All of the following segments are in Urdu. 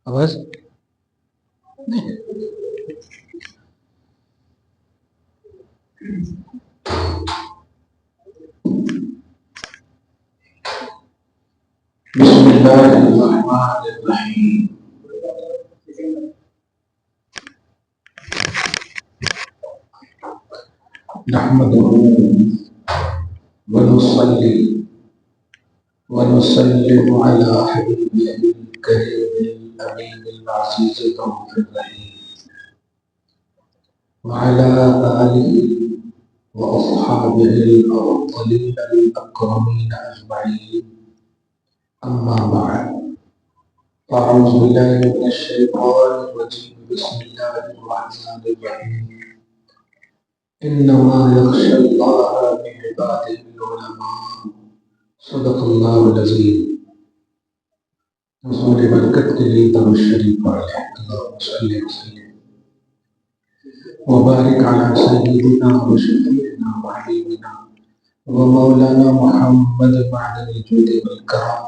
آواز بسم اللہ الرحمن الرحیم نحمده ونصلي ونسلم على حبيبه الكريم الأمين العزيز الرؤوف الرحيم وعلى آله وأصحابه الأفضلين الأكرمين أجمعين أما بعد أعوذ بالله من الشيطان الرجيم بسم الله الرحمن الرحيم إنما يخشى الله من عباده العلماء صدق الله العظيم رسول برکت کے لیے درود شریف پڑھیں اللهم صل وسلم وبارك على سيدنا وشفيعنا وحبيبنا ومولانا محمد معدن الجود والكرم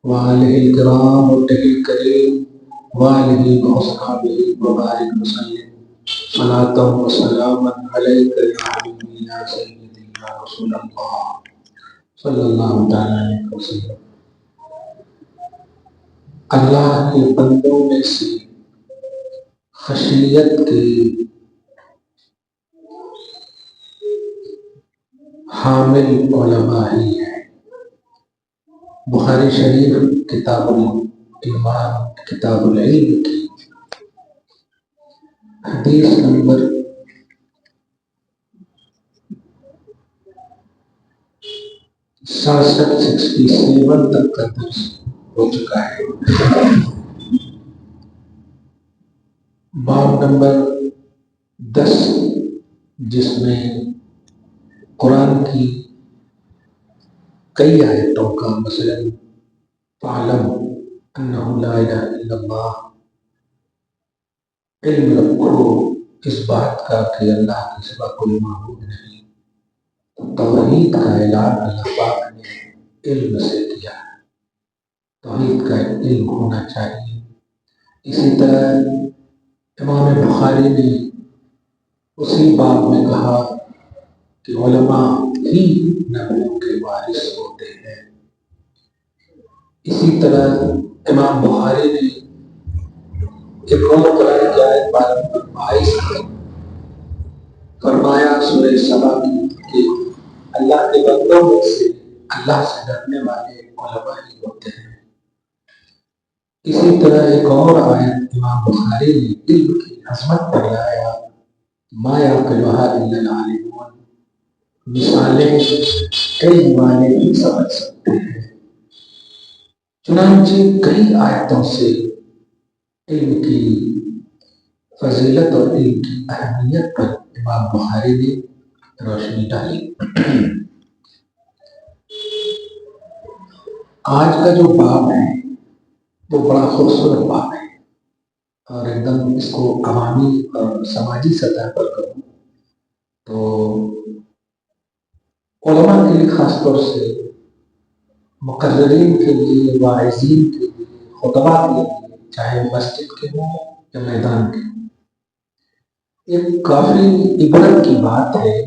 وآله الكرام وابنه الكريم وآله وأصحابه وبارك وسلم صلاة وسلاما عليك يا حبيبي يا سيدي يا رسول الله صلی اللہ تعالیٰ علیہ وسلم۔ اللہ کے بندوں میں سے خشیت کے حامل علماء ہی ہیں۔ بخاری شریف کتاب الایمان کتاب العلم کی حدیث نمبر 67 تک کا درس ہو چکا ہے۔ باب نمبر 10 جس میں قرآن کی کئی آیتوں کا مثلا فَاعْلَمْ أَنَّهُ لَا إِلَهَ إِلَّا اللَّهُ، علم رکھو اس بات کا کہ اللہ کے سوا کوئی معبود نہیں۔ توحید کا اعلان اللہ پاک نے علم سے کیا ہے، توحید کا علم ہونا چاہیے۔ اسی طرح امام بخاری نے اسی باب میں کہا کہ علماء ہی نبیوں کے وارث ہوتے ہیں۔ اسی طرح امام بخاری نے ایک اور قرآن کی آیت پارہ نمبر 22 میں فرمایا سورہ سبا میں کہ اللہ کے بندوں میں سے اللہ سے ڈرنے والے علماء ہی ہوتے ہیں۔ اسی طرح ایک اور آیت امام بخاری نے علم کی عظمت پر لایا، ما یعقلها الا العالمون، مثالیں کئی معنی بھی سمجھ سکتے ہیں۔ چنانچہ کئی آیتوں سے علم کی فضیلت اور علم کی اہمیت پر امام بخاری نے روشنی ڈالی۔ آج کا جو باب ہے وہ بڑا خوبصورت باب ہے، اور ایک دم اس کو عوامی اور سماجی سطح پر کروں تو علماء کے لیے خاص طور سے مقررین کے لیے، واعظین کے لیے، خطباء کے لیے، چاہے مسجد کے ہوں یا میدان کے ہوں، یہ کافی عبرت کی بات ہے۔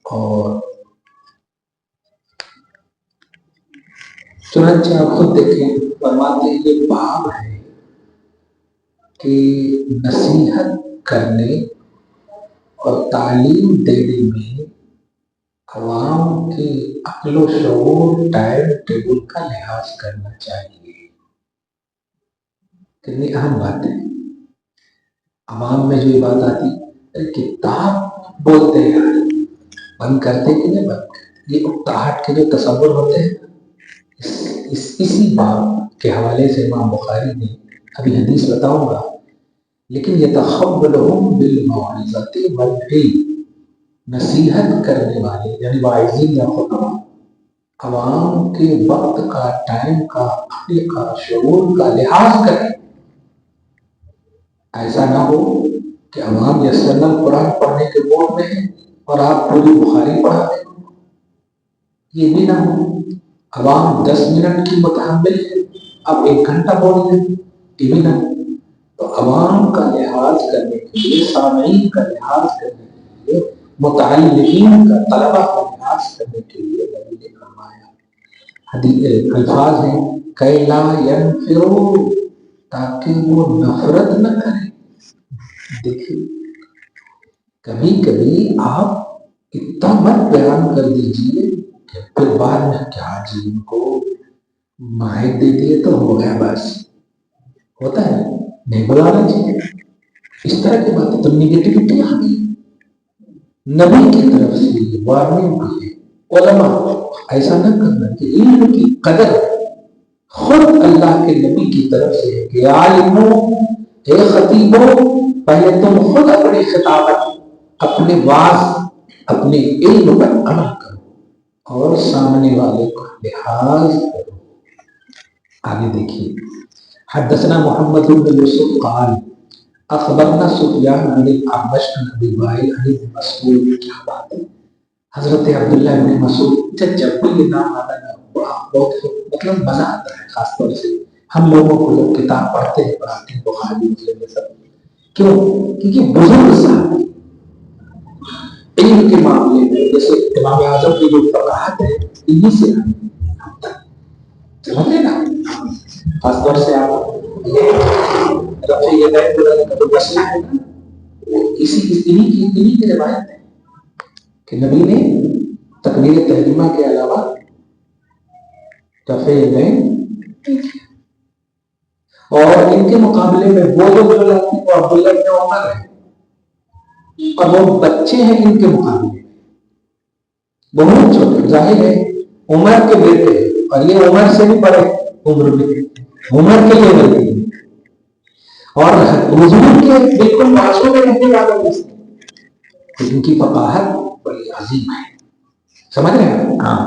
اور چنانچہ آپ خود دیکھیں فرماتے ہیں یہ باب ہے کہ نصیحت کرنے اور تعلیم دینے میں عوام کے عقل و شعور ٹائم ٹیبل کا لحاظ کرنا چاہیے۔ کتنی اہم بات ہے۔ عوام میں جو یہ بات آتی ہے کتاب بولتے ہیں بند کرتے کہ نہیں بند کرتے، یہ اکتاہٹ کے جو تصور ہوتے ہیں اسی باب کے حوالے سے امام بخاری نے ابھی حدیث بتاؤں گا، لیکن یتخولہم بالموعظۃ والعلم، نصیحت کرنے والے یعنی واعظین یا خطباء عوام کے وقت کا، ٹائم کا، عقل کا، شعور کا لحاظ کریں ایسا نہ ہو کہ عوام یسرنل قرآن پڑھنے کے موڈ میں ہے اور آپ پوری بخاری پڑھا دیں، یہ بھی نہ ہو۔ عوام 10 منٹ کی متحمل ہے، آپ 1 گھنٹہ بول دیں، یہ بھی نہ ہو۔ تو عوام کا لحاظ کرنے کے لیے، سامعین کا لحاظ کرنے کے لیے، متعلمین کا، طلبہ کا لحاظ کرنے کے لیے نبی نے فرمایا، حدیث الفاظ ہیں کہ لا ينفروا، تاکہ وہ نفرت نہ کریں۔ دیکھیے کبھی کبھی آپ اتنا مت بیان کر دیجیے کہ پھر بعد میں کیا جی ان کو مائک دے دیے تو ہو گیا، بس ہوتا ہے نہیں بلانا چاہیے اس طرح کی باتیں، تو نگیٹیوٹی آ گئی۔ نبی کی طرف سے وارننگ بھی ہے، علماء ایسا نہ کرنا کہ علم کی قدر خود اللہ کے نبی کی طرف سے ہے کہ عالموں، اے خطیبوں، پہلے تم خود اپنی خطابت، اپنے واعظ، اپنے علم پر عمل کرو اور سامنے والے کا لحاظ کرو۔ آگے دیکھیے، حدثنا محمد بن یوسف قال اخبرنا سفیان عن الاعمش عن ابی وائل عن ابن مسعود۔ کیا بات ہے، حضرت عبداللہ بن مسعود، جب بھی یہ نام آتا ہے بہت مطلب مزہ آتا ہے، خاص طور سے ہم لوگوں کو جب کتاب پڑھتے ہیں بخاری مسلم یہ سب، کیوں؟ کیونکہ بزرگ صاحب علم کے معاملے میں، جیسے امام اعظم کی جو فقاہت ہے انہی سے سمجھ لیں نا، خاص طور سے آپ یہ رفع یدین کا جو مسئلہ ہے نا، وہ انہی کی روایت ہے کہ نبی نے تکبیر تحریمہ کے علاوہ رفع یدین، اور ان کے مقابلے میں وہ جو لاتے ہیں وہ عبداللہ بن عمر ہے، اور وہ بچے ہیں ان کے مقابلے میں بہت چھوٹے، ظاہر ہے عمر کے بیٹے ہیں اور یہ عمر سے بھی بڑے عمر میں، عمر کے لیول کے، اور حضور کے بالکل پاسوں میں رہنے والے میں سے، ان کی فقاہت بڑی عظیم ہے، سمجھ رہے ہیں؟ ہاں،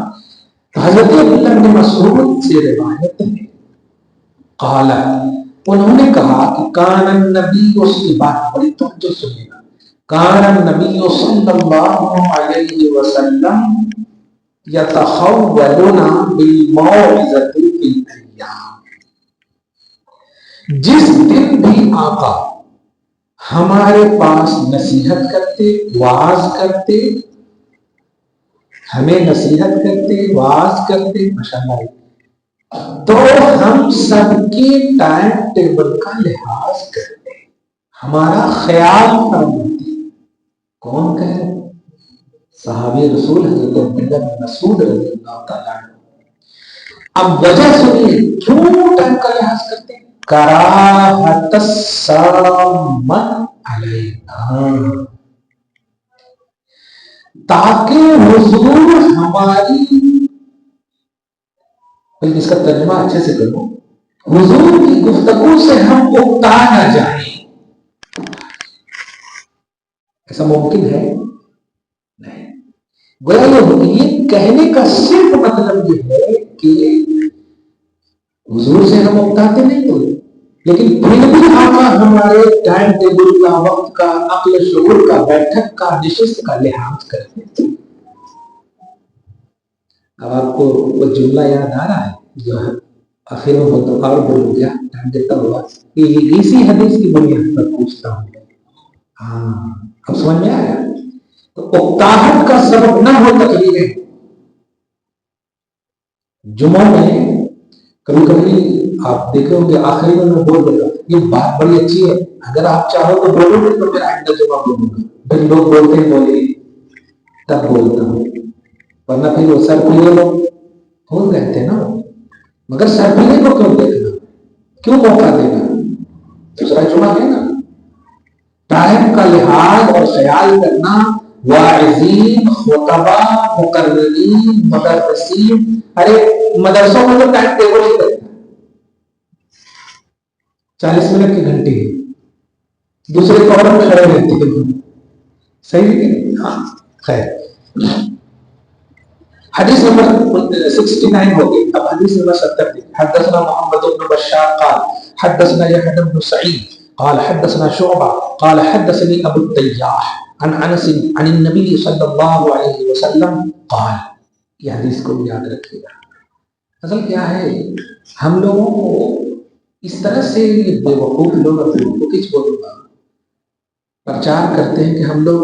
تو حضرت عبداللہ بن مسعود سے روایت ہے، قال، انہوں نے کہا کہ کان النبی، اس کی بات بڑی توجہ سنیے گا، کان النبی صلی اللہ علیہ وسلم یتخولنا بالموعظۃ فی الایام، جس دن بھی آقا ہمارے پاس نصیحت کرتے، واعظ کرتے، ہمیں نصیحت کرتے، واعظ کرتے، ماشاءاللہ، تو ہم سب کے ٹائم ٹیبل کا لحاظ کرتے، ہمارا خیال فرماتے۔ کون کہہ رہے؟ صحابی رسول حضرت عبداللہ بن مسعود رضی اللہ تعالیٰ عنہ۔ اب وجہ سنیے کیوں ٹائم کا لحاظ کرتے ہیں، کراہت السامن علینا، تاکہ حضور ہماری، اس کا ترجمہ اچھے سے کرو، حضور کی گفتگو سے ہم اکتا نہ جائیں۔ ایسا ممکن ہے؟ نہیں۔ گویا یہ کہنے کا صرف مطلب یہ ہے کہ حضور سے ہم اکتاتے نہیں تو، لیکن پھر بھی آقا ہمارے ٹائم ٹیبل کا، وقت کا، عقل شعور کا، بیٹھک کا، نشست کا لحاظ کرتے تھے۔ اب آپ کو وہ جملہ یاد آ رہا ہے جو آخر میں بولتا اور بولو گیا ٹائم دیتا ہوا، اسی حدیث کی بنیاد پر پوچھتا ہوں۔ ہاں اب سمجھ میں آیا؟ تو اکتاہٹ کا سبب نہ ہو تقریریں، جمعوں میں کبھی کبھی آپ دیکھیں گے آخری میں بول دیتا یہ بات بڑی اچھی ہے، اگر آپ چاہو تو بولو گے تو پھر آئندہ جمعہ بولوں گا، پھر لوگ بولتے ہیں بولے تب بولتا ہوں، ورنہ پھر وہ سر پیلے لوگ بھول گئے تھے نا، مگر سر پیلے کو کیوں دیکھنا، کیوں موقع دینا، دوسرا جمعہ ہے نا۔ ٹائم کا لحاظ اور خیال کرنا، واعظین، خطبہ، مقررین، مدرسین، ارے مدرسوں میں تو ٹائم ٹیبل ہی رہتا ہے، 40 منٹ کی گھنٹی ہے، دوسرے فوراً کھڑے رہتے ہیں، صحیح ہے؟ ہاں خیر، حدیث نمبر 69 ہو گئی، اب حدیث نمبر 70 حدثنا محمد بن بشار قال حدثنا يحيى بن سعيد قال حدثنا شعبہ قال حدثني ابو التیاح عن انس عن النبی صلی اللہ علیہ وسلم قال. یہ حدیث کو بھی یاد رکھیے گا. اصل کیا ہے، ہم لوگوں کو اس طرح سے بے وقوف لوگ اپنے کو کچھ بولوں گا پرچار کرتے ہیں کہ ہم لوگ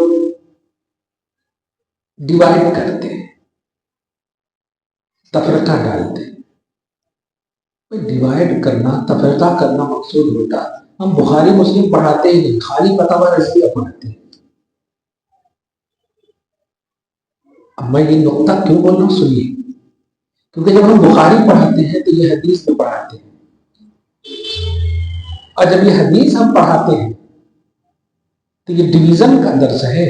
ڈیوائڈ کرتے ہیں، تفرقہ ڈالتے ہیں. ڈیوائڈ کرنا، تفرقہ کرنا مقصود ہوتا. ہم بخاری مسلم پڑھاتے ہی نہیں، خالی فتاوی رضویہ پڑھاتے ہیں. اب میں یہ نقطہ کیوں بول رہا ہوں سنیے، کیونکہ جب ہم بخاری پڑھاتے ہیں تو یہ حدیث میں پڑھاتے ہیں، اور جب یہ حدیث ہم پڑھاتے ہیں تو یہ ڈویژن کا درس ہے،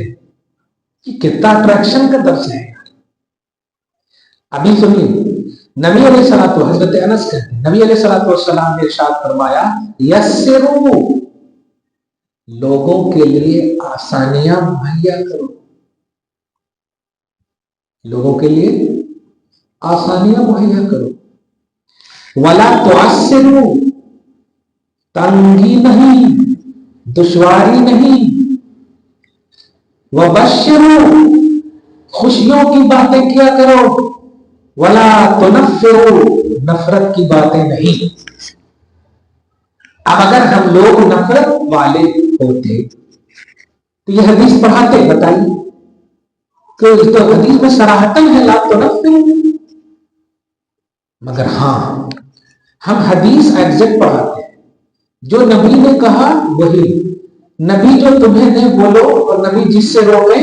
یہ کتنا اٹریکشن کا درس ہے. ابھی سنیے، نبی علیہ الصلوۃ والسلام، حضرت انس کہتے ہیں نبی علیہ الصلوۃ والسلام نے ارشاد فرمایا یسروا، لوگوں کے لیے آسانیاں مہیا کرو، لوگوں کے لیے آسانیاں مہیا کرو. ولا تعسروا، تنگی نہیں، دشواری نہیں. وبشروا، خوشیوں کی باتیں کیا کرو. ولا تنفروا، نفرت کی باتیں نہیں. اب اگر ہم لوگ نفرت والے ہوتے تو یہ حدیث پڑھاتے، بتائیے کہ تو حدیث میں صراحتاً ہے لا تنفروا. مگر ہاں ہم حدیث ایگزیکٹ پڑھاتے ہیں، جو نبی نے کہا وہی. نبی جو تمہیں دے بولو، اور نبی جس سے روکے،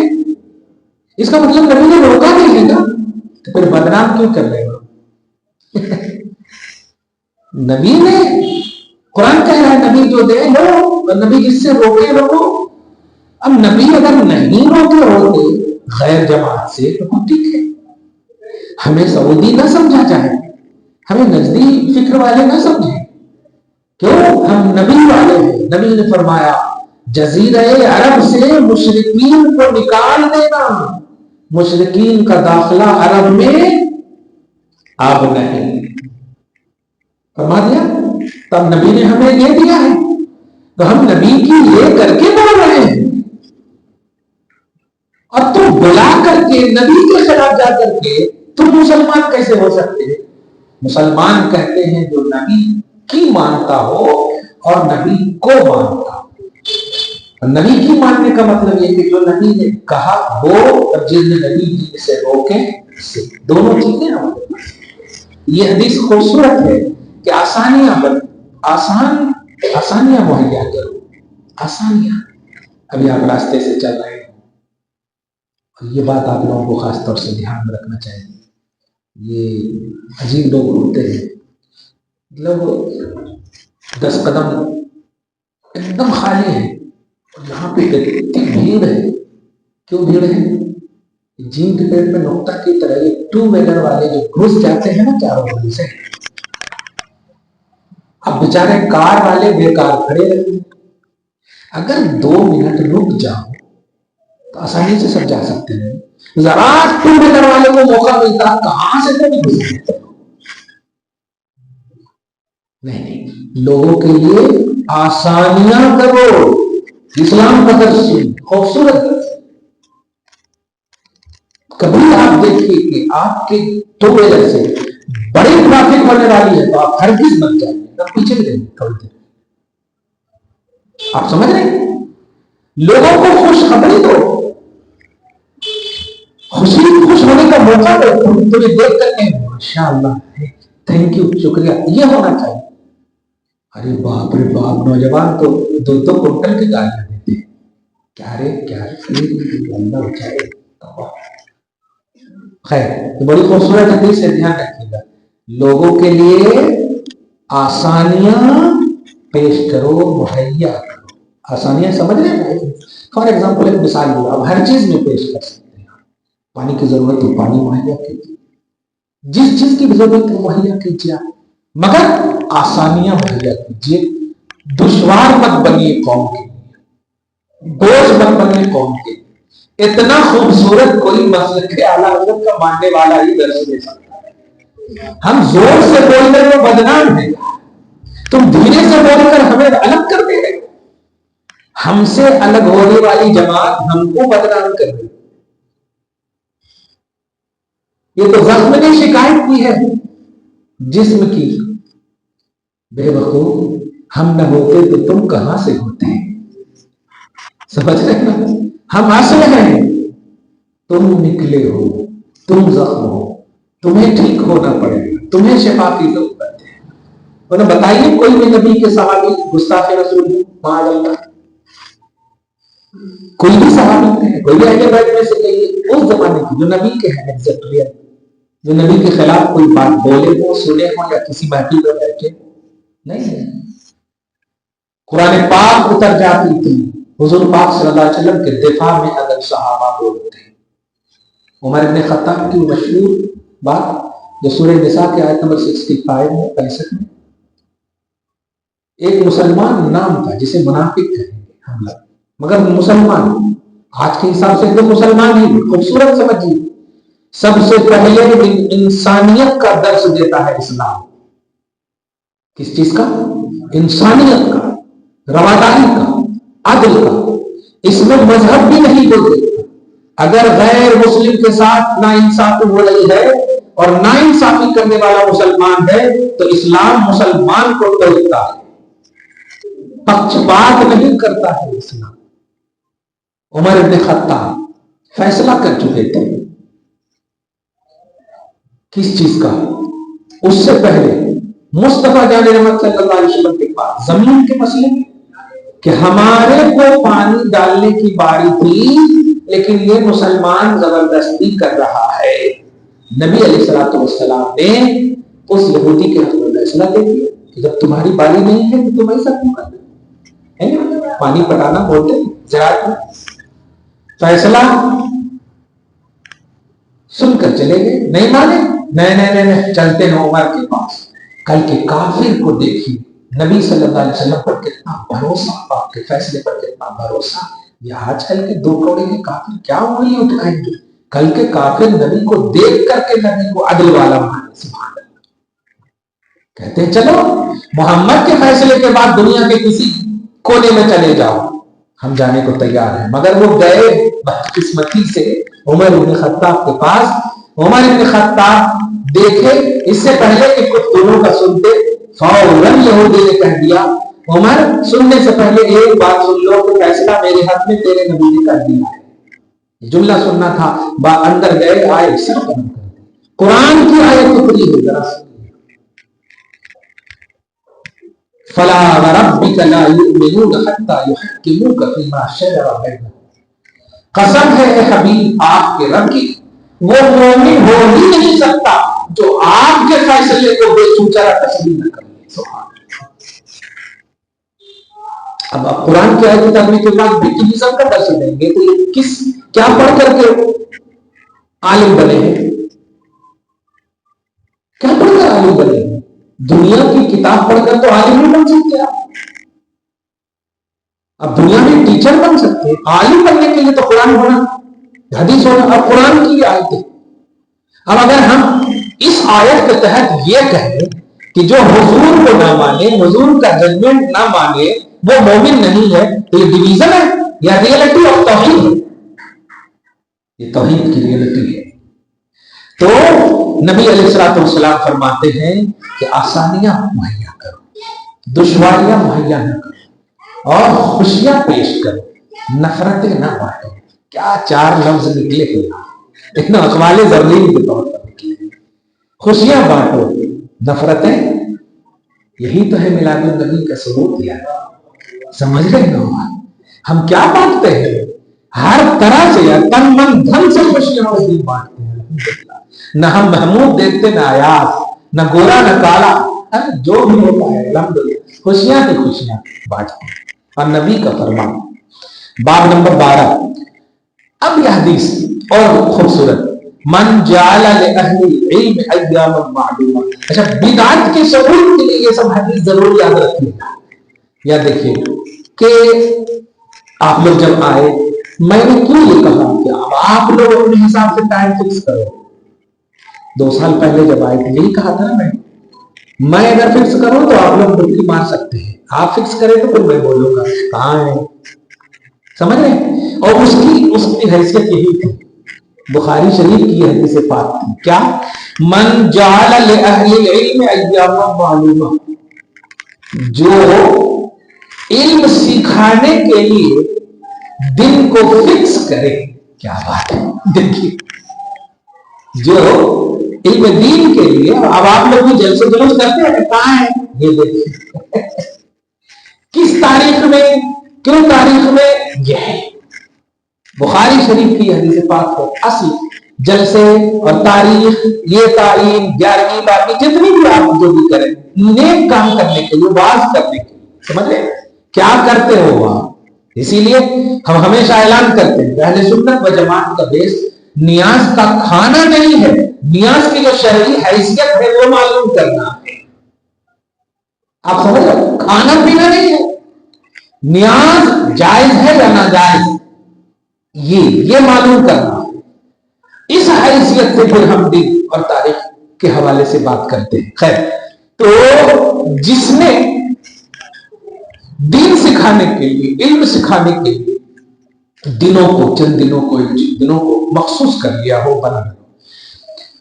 اس کا مطلب نبی نے روکا نہیں ہے نا، تو پھر بدنام کیوں کر رہے ہو؟ نبی نے، قرآن کہہ رہا ہے نبی جو دے لو، اور نبی جس سے روکے روکو. اب نبی اگر نہیں روکے ہوتے غیر جماعت سے تو ٹھیک ہے، ہمیں سعودی نہ سمجھا جائے، ہمیں نزدیک فکر والے نہ سمجھیں. کیوں؟ ہم نبی والے ہیں. نبی نے فرمایا جزیرہ عرب سے مشرکین کو نکال دینا، مشرکین کا داخلہ عرب میں اب نہیں. فرما دیا. تب نبی نے ہمیں یہ دیا ہے، تو ہم نبی کی یہ کر کے بول رہے ہیں، اور تم بلا کر کے نبی کے خلاف جا کر کے تم مسلمان کیسے ہو سکتے ہیں؟ مسلمان کہتے ہیں جو نبی کی مانتا ہو اور نبی کو مانتا ہو. اور نبی کی ماننے کا مطلب یہ کہ جو نبی نے کہا وہ، اور جس نے نبی جی سے روکے سے، دونوں چیزیں ہمارے پاس. یہ حدیث خوبصورت ہے کہ آسانیاں مہیا کرو. آسانیاں. ابھی آپ راستے سے چل رہے ہیں، اور یہ بات آپ لوگوں کو خاص طور سے دھیان میں رکھنا چاہیے. یہ عجیب لوگ ہوتے ہیں، مطلب 10 قدم ایک دم خالی ہے، اور یہاں پہ اتنی بھیڑ ہے. کیوں بھیڑ ہے؟ جین کے پیٹ میں نقطہ کی طرح یہ 2 ویلر والے جو گھس جاتے ہیں نا چاروں بجے سے، اب بیچارے کار والے بیکار کھڑے رہتے ہیں. اگر 2 منٹ رک جاؤ تو آسانی سے سب جا سکتے ہیں. ذرا 2 ویلر والے کو موقع ملتا کہاں سے تو نہیں گھس. نہیں، لوگوں کے لیے آسانیاں کرو. اسلام کا درس خوبصورت درس. کبھی آپ دیکھیے کہ آپ کے 2 ویلر سے بڑی ٹریفک ہونے والی ہے تو آپ ہرگز مت جائیں، آپ پیچھے بھی رہیں تھوڑی دیر. آپ سمجھ رہے ہیں؟ لوگوں کو خوشخبری دو، خوش ہونے کا موقع دو. تمہیں دیکھ کر کے ماشاء اللہ، تھینک یو، شکریہ، یہ ہونا چاہیے. ارے باپ رے باپ، نوجوان تو 2 کنٹل کی گالیاں دیتے ہیں. کیا رے اللہ بچائے. خیر، یہ بڑی خوبصورت حدیث ہے، دھیان رکھیے گا. لوگوں کے لیے آسانیاں پیش کرو، مہیا کرو. آسانیاں سمجھ رہے ہیں؟ فار ایگزامپل ایک مثال دوں، آپ ہر چیز میں پیش کر سکتے ہیں. پانی کی ضرورت ہے، پانی مہیا کیجیے. جس چیز کی ضرورت ہے مہیا کیجیے، مگر آسانیاں مہیا کیجیے. دشوار مت بنیے قوم کے لیے، بوجھ مت بنیے قوم کے لیے. اتنا خوبصورت کوئی مسلک اعلیٰ حضرت کا ماننے والا ہی درس دے سکتا ہے. ہم زور سے بولنے میں بدنام ہیں، تم دھیرے سے بول کر ہمیں الگ کر دے رہے. ہم سے الگ ہونے والی جماعت ہم کو بدنام کر رہی. یہ تو زخم نے شکایت کی ہے جسم کی. بے وقوف، ہم نہ ہوتے تو تم کہاں سے ہوتے؟ سمجھ رہے نا؟ ہم اصل ہیں، تم نکلے ہو، تم زخم ہو، تمہیں ٹھیک ہونا پڑے گا، تمہیں شفا کی ضرورت ہے. انہیں بتائیے کوئی بھی نبی کے صحابی گستاخ رسول معاذ اللہ، کوئی بھی صحابی ہے، کوئی بھی اہل بیت میں سے کہیے اس زمانے کی جو نبی کے ہیں ایگزیکٹلی، جو نبی کے خلاف کوئی بات بولے ہو، سنے ہو، یا کسی محفل میں بیٹھے نہیں ہے. قرآن پاک اتر جاتی تھی حضور پاک صلی اللہ علیہ وسلم کے دفاع میں اگر صحابہ بولتے. عمر بن خطاب کی مشہور بات جو سورہ نساء کی آیت نمبر 65 میں 65 میں، ایک مسلمان نام تھا جسے منافق کہیں گے ہم لوگ، مگر مسلمان آج کے حساب سے تو مسلمان ہی. خوبصورت سمجھیے، سب سے پہلے انسانیت کا درس دیتا ہے اسلام. کس چیز کا؟ انسانیت کا، رواداری کا، عدل کا. اس میں مذہب بھی نہیں بولتے. اگر غیر مسلم کے ساتھ ناانصافی ہو رہی ہے اور ناانصافی کرنے والا مسلمان ہے تو اسلام مسلمان کو توڑتا ہے، پکشپات نہیں کرتا ہے اسلام. عمر بن خطاب فیصلہ کر چکے تھے کس چیز کا؟ اس سے پہلے مصطفیٰ جان رحمت صلی اللہ علیہ وسلم کے پاس زمین کے مسئلے کہ ہمارے کو پانی ڈالنے کی باری تھی لیکن یہ مسلمان زبردستی کر رہا ہے. نبی علیہ الصلوۃ والسلام نے اس یہودی کے حق میں فیصلہ دے دیا کہ جب تمہاری باری نہیں ہے تو تم ایسا کیوں کر رہے ہیں؟ پانی پٹانا بولتے زراعت میں. فیصلہ سن کر چلے گئے، نہیں مانے، نہیں چلتے ہیں عمر کے پاس. کل کے کافر کو دیکھیے، نبی صلی اللہ علیہ وسلم پر کتنا بھروسہ، آپ کے فیصلے پر کتنا بھروسہ. یہ آج کل کے دو کوڑے کے کافر کیا انگلی اٹھائیں گے؟ کل کے کافر نبی کو دیکھ کر کے نبی کو عدل والا مانے. سبحان اللہ. کہتے ہیں چلو محمد کے فیصلے کے بعد دنیا کے کسی کونے میں چلے جاؤ، ہم جانے کو تیار ہیں. مگر وہ گئے بدقسمتی سے عمر بن خطاب کے پاس. عمر بن خطاب دیکھے اس سے پہلے کہ کچھ دونوں کا سنتے، فوراً یہودی نے کہہ دیا عمر سننے سے پہلے ایک بات سن لو کہ فیصلہ میرے ہاتھ میں تیرے نبی نے کر دیا ہے. جملہ سننا تھا، اندر گئے، آئے سر بند کر دی. قرآن کی آیت اتری ہے، ذرا فلا وربک لا یؤمنون حتی یحکموک فیما شجر بینہم. قسم ہے اے حبیب آپ کے رب کی، وہ مومن ہو ہی نہیں سکتا جو آپ کے فیصلے کو بے چوچرا تسلیم نہ کرے. اب آپ قرآن کی آیت اترنے کے بعد وکٹمزم کا درس دیں گے تو یہ کیا پڑھ کر کے عالم بنے ہیں؟ کیا پڑھ کر عالم بنے ہیں؟ دنیا کی کتاب پڑھ کر تو عالم نہیں بن سکتے آپ. اب دنیا میں ٹیچر بن سکتے، عالم بننے کے لیے تو قرآن ہونا، حدیث ہونا. اب قرآن کی آیت، اب اگر ہم اس آیت کے تحت یہ کہیں کہ جو حضور کو نہ مانے، حضور کا ججمنٹ نہ مانے، وہ مومن نہیں ہے، تو یہ ڈویژن ہے یا ریئلٹی آف توحید ہے؟ یہ توحید کی ریئلٹی ہے. تو نبی علیہ الصلوۃ والسلام فرماتے ہیں کہ آسانیاں مہیا کرو، دشواریاں مہیا نہ کرو، اور خوشیاں پیش کرو، نفرتیں نہ بانٹو. کیا چار لفظ نکلے ہیں، اتنا اقوال زرین کے طور پر نکلے. خوشیاں بانٹو، نفرتیں، یہی تو ہے میلاد النبی کا ثبوت دیا. سمجھ رہے ہیں ہم کیا بانٹتے ہیں؟ ہر طرح سے تن من دھن سے خوشیاں اور دین بانٹتے ہیں. نہ ہم محمود دیکھتے، نہ آیات، نہ گورا نہ کالا، جو بھی ہوتا ہے الحمدللہ خوشیاں ہی خوشیاں بانٹتے ہیں. اور نبی کا فرمان باب نمبر 12. اب یہ حدیث اور خوبصورت، من جعل لأہل العلم ایاما معلومہ. اچھا، بدعت کے ثبوت کے لیے یہ سب حدیث ضرور یاد رکھیے. یا دیکھیے کہ آپ لوگ جب آئے، میں نے کیوں یہ کہا کہ اب آپ لوگ اپنے حساب سے ٹائم فکس کرو. 2 سال پہلے جب آئے تھے یہی کہا تھا نا میں اگر فکس کروں تو آپ لوگ ڈبکی مار سکتے ہیں، آپ فکس کریں تو پھر میں بولوں گا کہاں ہے. سمجھ رہے ہیں؟ اور اس کی حیثیت یہی تھی، بخاری شریف کی حدیث پاک تھی کیا؟ من جعل لأہل العلم ایاما معلومہ، جو علم سکھانے کے لیے دن کو فکس کرے. کیا بات ہے، دیکھیے جو علم دین کے لیے. اب آپ لوگ بھی جلسے جلوس کرتے ہیں، کہاں ہے یہ دیکھیے کس تاریخ میں، کیوں تاریخ میں، یہ ہے بخاری شریف کی حدیث پاک ہے. اصل جلسے اور تاریخ، یہ تعلیم 11ویں 12ویں جتنی بھی آپ جو بھی کریں، نیک کام کرنے کے لیے، واز کرنے کے لیے. سمجھ رہے کیا کرتے ہو آپ؟ اسی لیے ہم ہمیشہ اعلان کرتے ہیں اہل سنت و جماعت کا بیس نیاز کا کھانا نہیں ہے، نیاز کی جو شرعی حیثیت ہے وہ معلوم کرنا ہے. آپ سمجھ رہے، کھانا پینا نہیں ہے. نیاز جائز ہے یا ناجائز، یہ معلوم کرنا ہے. اس حیثیت سے پھر ہم دین اور تاریخ کے حوالے سے بات کرتے ہیں. خیر، تو جس نے دین سکھانے کے لیے، علم سکھانے کے لیے چند دنوں کو مخصوص کر لیا ہو، بنا.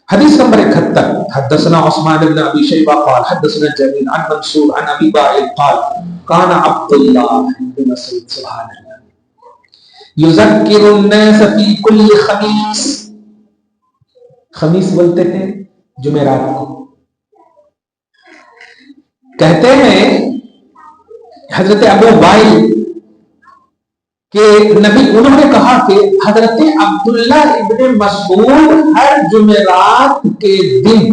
حدیث نمبر 71. حدثنا عثمان بن ابی شیبہ قال حدثنا جرير عن منصور عن ابي وائل قال كان عبد الله بن مسعود سبحان الله يذكر الناس في كل خميس. خمیس بولتے تھے جمعرات کو. کہتے ہیں حضرت ابو وائل کہ نبی، انہوں نے کہا کہ حضرت عبداللہ ابن مسعود ہر جمعرات کے دن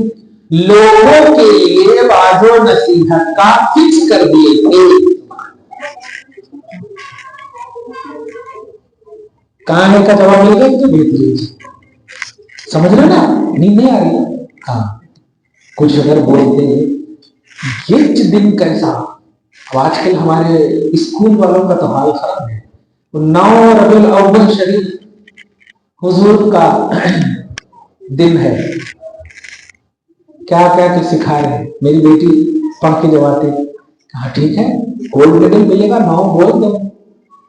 لوگوں کے لیے واعظ و نصیحت کا فکس کر دیے تھے. کہاں ہے کا جواب مل گیا تو بہترین. سمجھ رہے نا، نیند نہیں آ رہی؟ ہاں، کچھ اگر بولتے ہیں یہ دن کیسا. اب آج کل ہمارے اسکول والوں کا تو حال خراب ہے. 9 ربیع الاول شریف حضور کا دن ہے، کیا کیا کہ سکھا رہے ہیں. میری بیٹی پڑھ کے جب آتے، کہا ٹھیک ہے گولڈ میڈل ملے گا، 9 بول دو.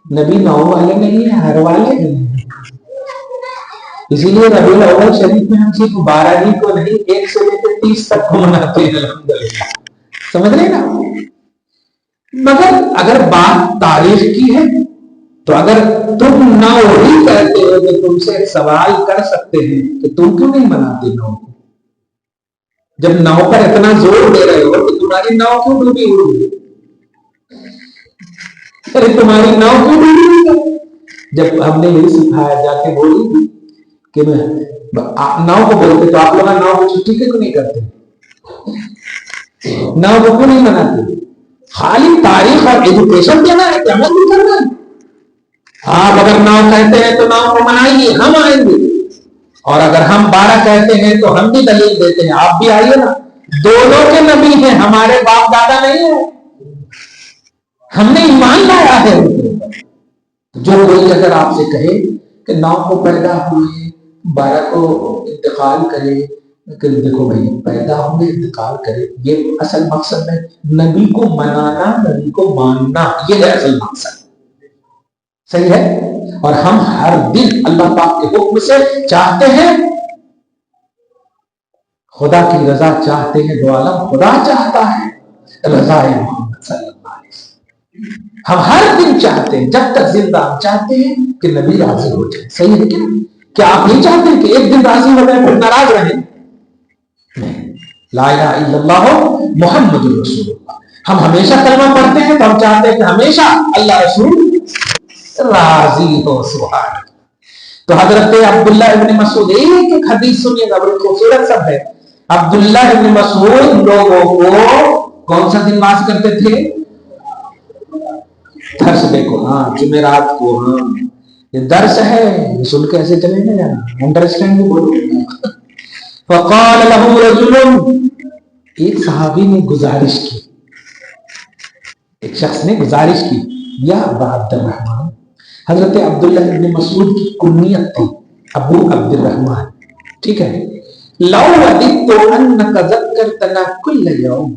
نبی 9 والے نہیں ہیں، ہر والے ہیں. اسی لیے ربیع الاول شریف میں ہم صرف 12 ہی کو نہیں، 1 سے لے کر 30 تک کو مناتے ہیں الحمدللہ. سمجھ رہے نا؟ مگر اگر بات تاریخ کی ہے تو اگر تم 9 ہی کہتے ہو تو تم سے سوال کر سکتے ہیں کہ تم کیوں نہیں مناتے 9 کو؟ جب 9 پر اتنا زور دے رہے ہو تو تمہاری 9 کیوں ڈوبی ہوئی؟ تمہاری 9 کیوں ڈوبی ہوئی؟ جب ہم نے یہی سکھایا، جا کے بولی کہ میں 9 کو بولتے تو آپ لوگ 9 کو چھٹی کیوں نہیں کرتے؟ 9 کو کیوں نہیں مناتے؟ خالی تاریخ اور ایجوکیشن دینا ہے کہ عمل بھی کرنا ہے. آپ اگر 9 کہتے ہیں تو 9 کو منائیے، ہم آئیں گے. اور اگر ہم 12 کہتے ہیں تو ہم بھی دلیل دیتے ہیں، آپ بھی آئیے نا. دونوں کے نبی ہیں، ہمارے باپ دادا نہیں ہیں. ہم نے ایمان لایا ہے. جو کوئی اگر آپ سے کہے کہ 9 کو پیدا ہوئے 12 کو انتقال کرے، کہ دیکھو بھائی پیدا ہوں گے انتقال کرے، یہ اصل مقصد ہے. نبی کو منانا، نبی کو ماننا، یہ ہے اصل مقصد. صحیح ہے؟ اور ہم ہر دن اللہ پاک کے حکم سے چاہتے ہیں، خدا کی رضا چاہتے ہیں. دو عالم خدا چاہتا ہے رضا محمد صلی اللہ علیہ وسلم. ہم ہر دن چاہتے ہیں، جب تک زندہ ہم چاہتے ہیں کہ نبی راضی ہو جائے. صحیح ہے کیا آپ نہیں چاہتے کہ ایک دن راضی ہو جائے پھر ناراض رہیں؟ لا الہ الا اللہ محمد رسول اللہ. ہم ہمیشہ کلمہ پڑھتے ہیں تو ہم چاہتے ہیں کہ ہمیشہ اللہ رسول راضی ہو. سبحان. تو حضرت عبداللہ ابن مسعود، ایک حدیث سنیے گا، بڑی خوبصورت سب ہے. عبداللہ ابن مسعود لوگوں کو کون سا دن واز کرتے تھے؟ تھرسڈے کو، ہاں جمعرات کو. ہاں یہ درس ہے، سن کے ایسے چلیں گے جانا، انڈرسٹینڈ بھی بولو. فقال له رجل، ایک صحابی نے گزارش کی، ایک شخص نے گزارش کی، یا ابا عبد الرحمن. حضرت عبداللہ ابن مسعود کی کنیت تھی ابو عبد الرحمن، ٹھیک ہے. لو وددت انک ذکرتنا کل یوم،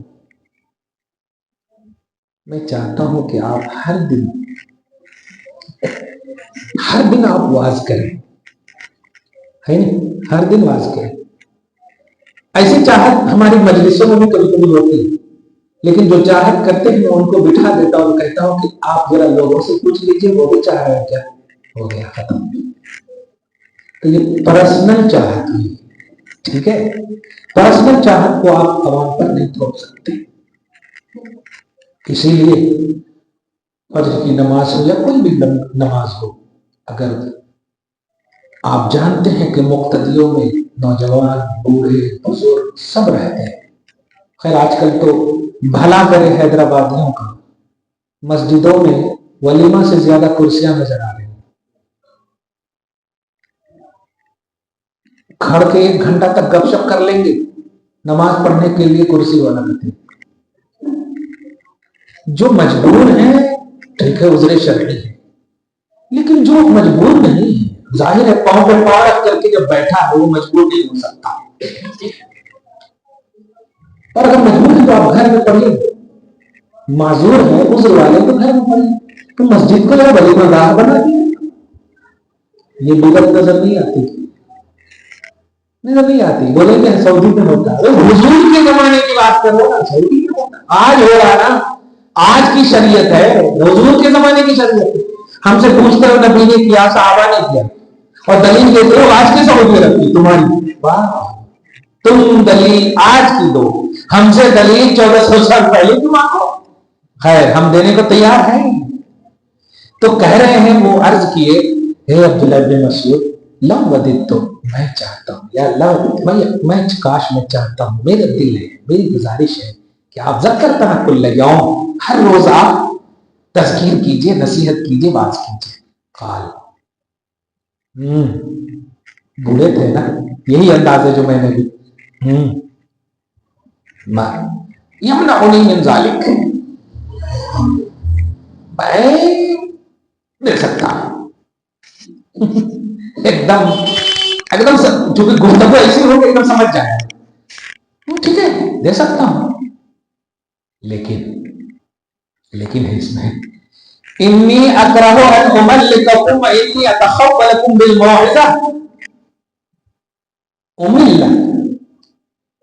میں چاہتا ہوں کہ آپ ہر دن ہر دن آپ واز کریں، ہے نا، ہر دن واز کریں. ایسی چاہت ہماری مجلسوں میں بھی کبھی کبھی ہوتی ہے، لیکن جو چاہت کرتے ہیں میں ان کو بٹھا دیتا ہوں، کہتا ہوں کہ آپ ذرا لوگوں سے پوچھ لیجیے وہ بھی چاہ رہے ہیں کیا، ہو گیا ختم. تو یہ پرسنل چاہت ہے، ٹھیک ہے. پرسنل چاہت کو آپ عوام پر نہیں تھوپ سکتے. اسی لیے فرض کی نماز ہو یا کوئی بھی نماز ہو، اگر آپ جانتے ہیں کہ مقتدیوں میں نوجوان، بوڑھے، بزرگ سب رہتے ہیں. خیر آج کل تو بھلا کرے حیدرآبادیوں کا، مسجدوں میں ولیمہ سے زیادہ کرسیاں نظر آ رہی ہیں. کھڑ کے 1 گھنٹہ تک گپ شپ کر لیں گے، نماز پڑھنے کے لیے کرسی والا رہتے. جو مجبور ہیں ٹھیک ہے، عذر شرعی ہے، لیکن جو مجبور نہیں ہے، ظاہر ہے پاؤں پہ پاؤں رکھ کر کے جب بیٹھا ہے وہ مجبور نہیں ہو سکتا. اور اگر مجبور ہے تو آپ گھر میں پڑھیے، معذور ہے عذر والے تو گھر میں پڑھیے. تو مسجد کو جب ولیمہ گاہ بنا دیا. یہ بدعت نظر نہیں آتی، نظر نہیں آتی. بولیں گے سعودی میں ہوتا ہے، حضور کے زمانے کی بات کر رہا نا، سعودی میں ہوتا آج ہو رہا نا، آج کی شریعت ہے، حضور کے زمانے کی شریعت ہے. ہم سے پوچھتے ہو نبی نے کیا، صحابہ نے کیا، اور دلیل دیتے ہو آج کی سعودی رکھتی تمہاری. واہ، تم دلیل آج کی دو، ہم سے دلیل 1400 سال پہلے کی مانگو. خیر ہم دینے کو تیار ہیں. تو کہہ رہے ہیں وہ عرض کیے، اے عبداللہ بن مسعود، لو وددت، میں چاہتا ہوں یا میں کاش میں چاہتا ہوں، میرا دل ہے، میری گزارش ہے کہ آپ ذکر تھا کل یوم، ہر روز آپ تذکیر کیجئے، نصیحت کیجئے، بات کیجئے. قال بوڑھے تھے نا، یہی انداز ہے جو میں نے بھی یمنعنی من ذالک، میں دے سکتا ہوں. ایک دم چونکہ گفتگو ایسی ہو کہ ایک دم سمجھ جائے، ٹھیک ہے دے سکتا ہوں، لیکن ہے اس میں انی اکرہ ان املککم انی اتخولکم بالموعظہ. امل،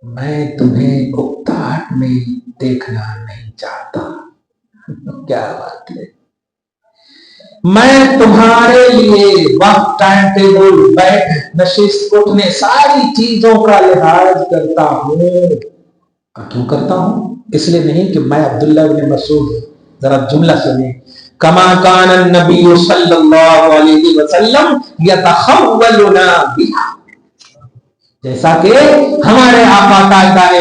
میں تمہیں اکتاہٹ میں دیکھنا نہیں چاہتا. کیا بات ہے، میں تمہارے لیے وقت، ٹائم ٹیبل، بیٹھ نشست، اٹھنے، ساری چیزوں کا لحاظ کرتا ہوں. کیوں کرتا ہوں؟ اس لیے نہیں کہ میں عبداللہ بن مسعود. ذرا جملہ سنیں، کما کان النبی صلی اللہ علیہ وسلم یتخولنا بها، جیسا کہ ہمارے آقا تاجدار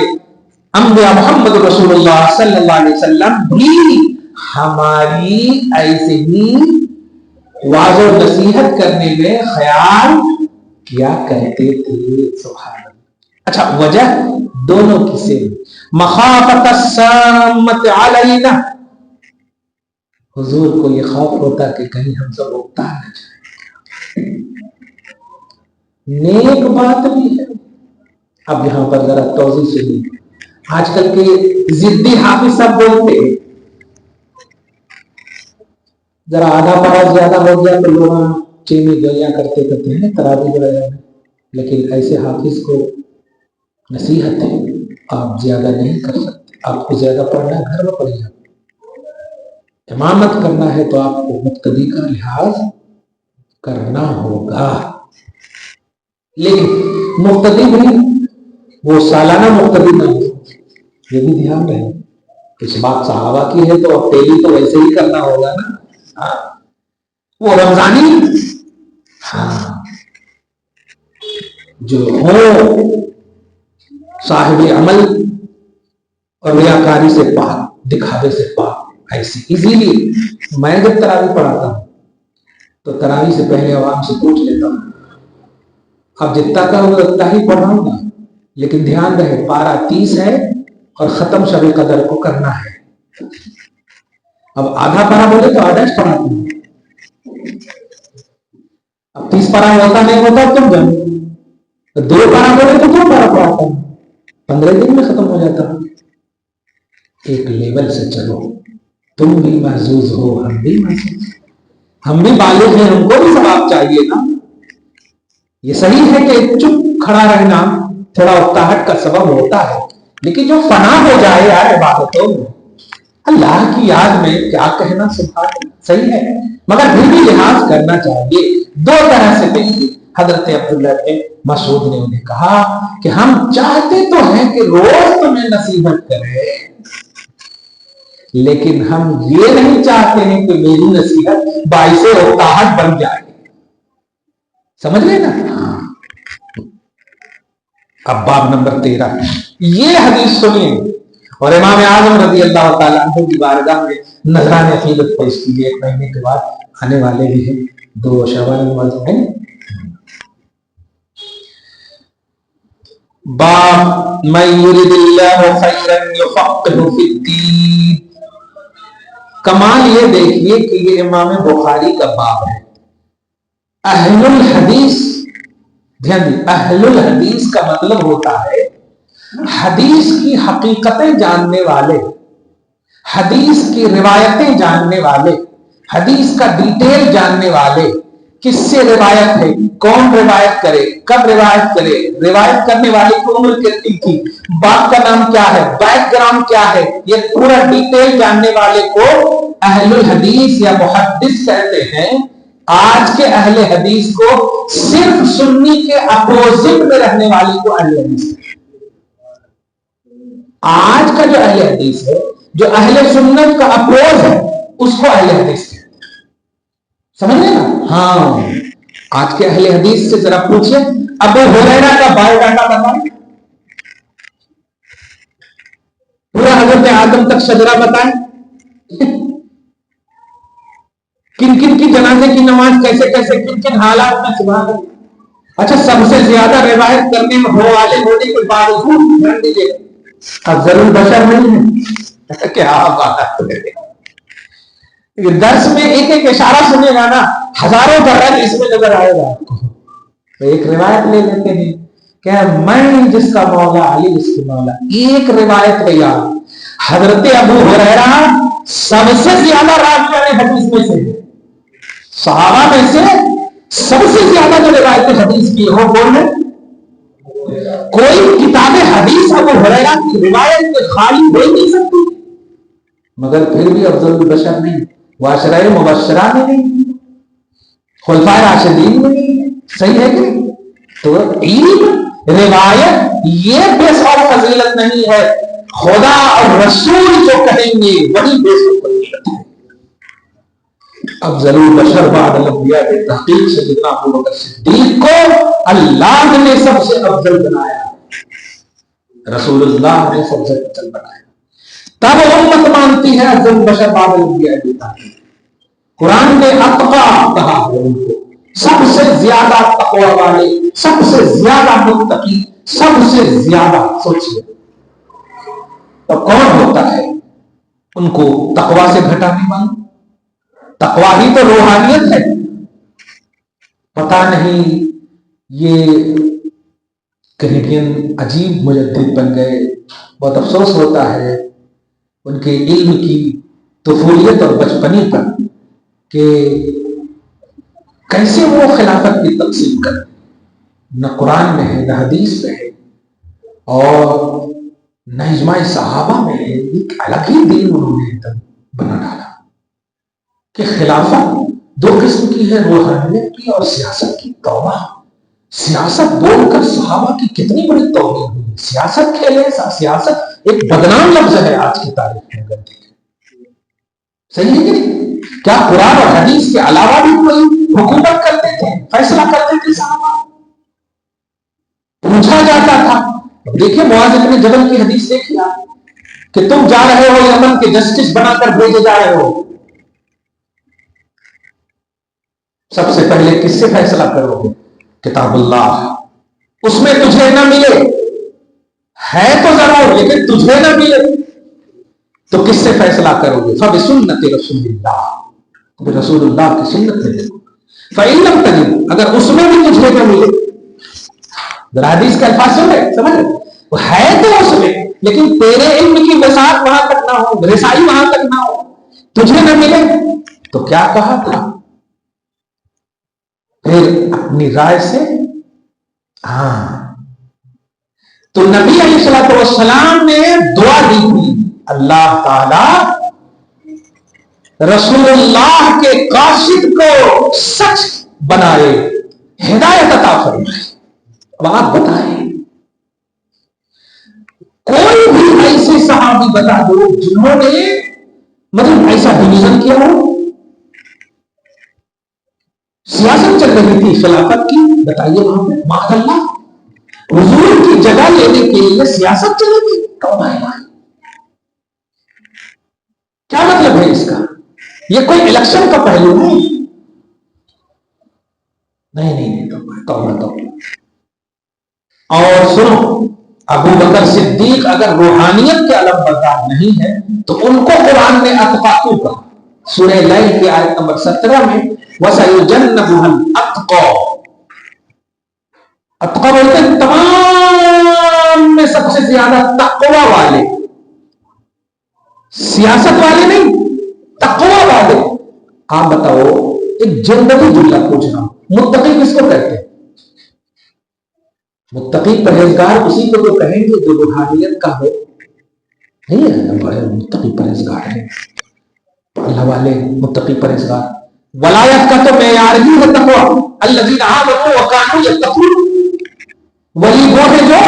انبیاء محمد رسول اللہ صلی اللہ علیہ وسلم بھی ہماری ایسے ہی واضح و نصیحت کرنے میں خیال کیا کرتے تھے. سبحان اللہ. اچھا وجہ دونوں کی سے، مخافت السامت علینا، حضور کو یہ خوف ہوتا کہ کہیں ہم سب اکتا نہ جائیں. نیک بات بھی ہے. اب یہاں پر ذرا توضیح سنیے. آج کل کے ضدی حافظ سب بولتے ہیں ذرا آدھا پارا زیادہ ہو گیا تو لوگ چینی گولیاں کرتے ہیں تراویح وغیرہ میں، لیکن ایسے حافظ کو نصیحت ہے آپ زیادہ نہیں کر سکتے. آپ کو زیادہ پڑھنا ہے گھر میں پڑھیے. امامت کرنا ہے تو آپ کو مقتدی کا لحاظ کرنا ہوگا، لیکن مقتدی بھی وہ سالانہ مقتدی نہ ہو. یہ بھی دھیان رہے. اس بات صحابہ کی ہے تو اب پہلی تو ویسے ہی کرنا ہوگا نا. وہ رمضانی جو ہو صاحب عمل اور ریاکاری سے پاک، دکھاوے سے پاک. ایسی اسی لیے میں جب تراویح پڑھاتا ہوں تو تراویح سے پہلے عوام سے پوچھ لیتا ہوں، اب جتنا کروں اتنا ہی پڑھ رہا ہوں نا، لیکن دھیان رہے پارہ 30 ہے اور ختم شب قدر کو کرنا ہے. اب آدھا پارہ بولے تو آدھا پڑھاتا ہوں. اب 30 پارہ ہوتا نہیں ہوتا تم جانو، 2 پارہ بولے تو 2 پارہ پڑھاتا ہوں، 15 دن میں ختم ہو جاتا. ایک لیول سے چلو، تم بھی محظوظ ہو ہم بھی محظوظ. ہم بھی بالغ ہیں، ہم کو بھی ثواب چاہیے نا. یہ صحیح ہے کہ چپ کھڑا رہنا تھوڑا اکتاہٹ کا سبب ہوتا ہے، لیکن جو فنا ہو جائے یار عبادتوں میں، اللہ کی یاد میں، کیا کہنا سبحان اللہ، صحیح ہے. مگر پھر بھی لحاظ کرنا چاہیے. دو طرح سے دیکھیے. حضرت عبداللہ بن مسعود نے انہیں کہا کہ ہم چاہتے تو ہیں کہ روز تمہیں نصیحت کرے، لیکن ہم یہ نہیں چاہتے ہیں کہ میری نصیحت باعث اکتاہٹ بن جائے. سمجھ لیں نا. اب باب نمبر 13 یہ حدیث سنیے اور امام اعظم رضی اللہ تعالیٰ عنہ کی بارگاہ میں نذران عقیدت پیش کیجیے. 1 مہینے کے بعد آنے والے بھی ہیں، 2 شوال موضوع ہیں. باب من یرد اللہ خیرا یفقہہ فی الدین. کمال یہ دیکھیے کہ یہ امام بخاری کا باب ہے. اہل الحدیث، دھیان دیں، اہل الحدیث کا مطلب ہوتا ہے حدیث کی حقیقتیں جاننے والے، حدیث کی روایتیں جاننے والے، حدیث کا ڈیٹیل جاننے والے. کس سے روایت ہے، کون روایت کرے، کب روایت کرے، روایت کرنے والے کی عمر کتنی تھی، باپ کا نام کیا ہے، بیک گراؤنڈ کیا ہے، یہ پورا ڈیٹیل جاننے والے کو اہل الحدیث یا محدث کہتے ہیں. آج کے اہل حدیث کو صرف سنی کے اپوزٹ میں رہنے والے کو اہل حدیث ہے. آج کا جو اہل حدیث ہے، جو اہل سنت کا اپوز ہے، اس کو اہل حدیث ہے. سمجھ لیں نا. ہاں آج کے اہل حدیث سے ذرا پوچھیں ابو ہریرہ کا بایو ڈاٹا بتائیں، پورا حضرت آدم تک شجرہ بتائیں، کن کن کی جنازے کی نماز کیسے کیسے کن کن حالات میں. سبحان اللہ. اچھا سب سے زیادہ روایت کرنے میں ہونے کے باوجود دھیان دیجیے افضل البشر نہیں ہے. کیا بات ہے. درس میں ایک ایک اشارہ سنے گا نا، ہزاروں درجات اس میں نظر آئے گا آپ کو. تو ایک روایت لے لیتے ہیں کہ میں جس کا مولا علی جس کی مولا. ایک روایت ہے یار، حضرت ابو ہریرہ سب سے زیادہ راویان حدیث میں سے، صحابہ میں سے سب سے زیادہ جو روایت حدیث کی ہو کون ہے؟ کوئی کتاب حدیث ابو ہریرہ کی روایت کے خالی ہو نہیں سکتی. مگر پھر بھی افضل البشر نہیں، واشرۂ مبشرہ میں نہیں، خلفائے راشدین میں نہیں. صحیح ہے کہ تو علم روایت یہ بیس اور فضیلت نہیں ہے، خدا اور رسول جو کہیں گے وہی بیس اور فضیلت ہے. افضل البشر بعد الانبیاء کے تحقیق سے جتنا ابو بکر صدیق کو اللہ نے سب سے افضل بنایا، رسول اللہ نے سب سے افضل بنایا. تب امت مانتی ہے افضل البشر بعد الانبیاء کی تحقیق. قرآن نے اتقا کہا ہے ان کو، سب سے زیادہ تقوی والے، سب سے زیادہ متقی، سب سے زیادہ. سوچئے تو کون ہوتا ہے ان کو تقوی سے گھٹانے والا؟ تقوی ہی تو روحانیت ہے. پتہ نہیں یہ کینیڈین عجیب مجدد بن گئے. بہت افسوس ہوتا ہے ان کے علم کی طفولیت اور بچپنی پر کہ کیسے وہ خلافت کی تقسیم کرتے. نہ قرآن میں ہے، نہ حدیث میں ہے، اور نہ اجماع صحابہ میں ہے. ایک الگ ہی دین انہوں نے بنا ڈالا کہ خلافت 2 قسم کی ہے، روحانیت کی اور سیاست کی. توبہ، سیاست بول کر صحابہ کی کتنی بڑی توہین ہوئی. سیاست کھیلے، سیاست ایک بدنام لفظ ہے آج کی تاریخ میں. صحیح ہے کہ نہیں؟ کیا قرآن اور حدیث کے علاوہ بھی کوئی حکومت کرتے تھے، فیصلہ کرتے تھے صحابہ؟ پوچھا جاتا تھا. دیکھیے معاذ بن جبل کی حدیث دیکھیے کہ تم جا رہے ہو یمن کے جسٹس بنا کر بھیجے جا رہے ہو، سب سے پہلے کس سے فیصلہ کرو گے؟ کتاب اللہ. اس میں تجھے نہ ملے ہے تو ضرور، لیکن تجھے نہ ملے تو کس سے فیصلہ کرو گے؟ فبسنت رسول اللہ، رسول اللہ کی سنت میں. فإن لم تجد، اگر اس میں بھی تجھے نہ ملے، ذرا حدیث کے الفاظ سن رہے، سمجھ رہے، وہ ہے تو اس میں، لیکن تیرے علم کی وسعت وہاں تک نہ ہو، رسائی وہاں تک نہ ہو، تجھے نہ ملے تو کیا کہا تھا؟ پھر اپنی رائے سے تو نبی علیہ السلام نے دعا دی تھی اللہ تعالی رسول اللہ کے قاصد کو سچ بنائے، ہدایت عطا فرمائے۔ اب آپ بتائیں کوئی بھی ایسے صحابی بتا دو جنہوں نے مطلب ایسا ڈویژن کیا ہو، سیاست چل رہی تھی خلافت کی، بتائیے وہاں پہ معاذ اللہ حضور کی جگہ لینے کے لیے سیاست چلے گی؟ کیا مطلب ہے اس کا؟ یہ کوئی الیکشن کا پہلو نہیں توبہ۔ اور سنو، ابو بکر صدیق اگر روحانیت کے علم بردار نہیں ہے تو ان کو قرآن نے اتقا کیوں کہا؟ سورہ لیل کی آیت نمبر 17 میں وَسَيُجَنَّبُهَا الْأَتْقَى، اتقا بولتے ہیں تمام میں سب سے زیادہ تقوی والے، سیاست والے نہیں، تقوی والے۔ آپ بتاؤ، ایک جنرلی جملہ پوچھ رہا ہوں، متقی کس کو کہتے ہیں؟ متقی پرہیزگار اسی کو تو کہیں گے جو روحانیت کا ہو، نہیں ہے بڑے متقی پرہیزگار ہیں اللہ والے، متقی پرہیزگار۔ ولایت کا تو معیار ہی ہے تقوی، الذین آمنوا وکانوا یتقون، ولی وہ ہے جو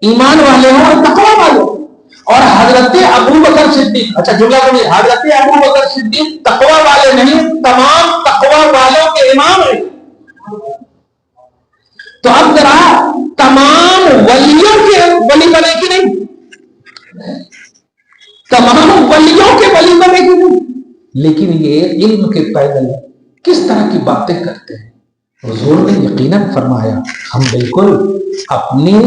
ایمان والے ہوں اور تقوی والے ہوں۔ اور حضرت ابو بکر صدیق، اچھا جملہ بولیے، حضرت ابو بکر صدیق تقوی والے نہیں، تمام تقوی والوں کے امام ہیں۔ تو اب ذرا تمام ولیوں کے ولی بنے کی نہیں، تمام ولیوں کے ولی بنے کی نہیں، لیکن یہ علم کے پیدل کس طرح کی باتیں کرتے ہیں۔ حضور نے یقیناً فرمایا ہم بالکل اپنی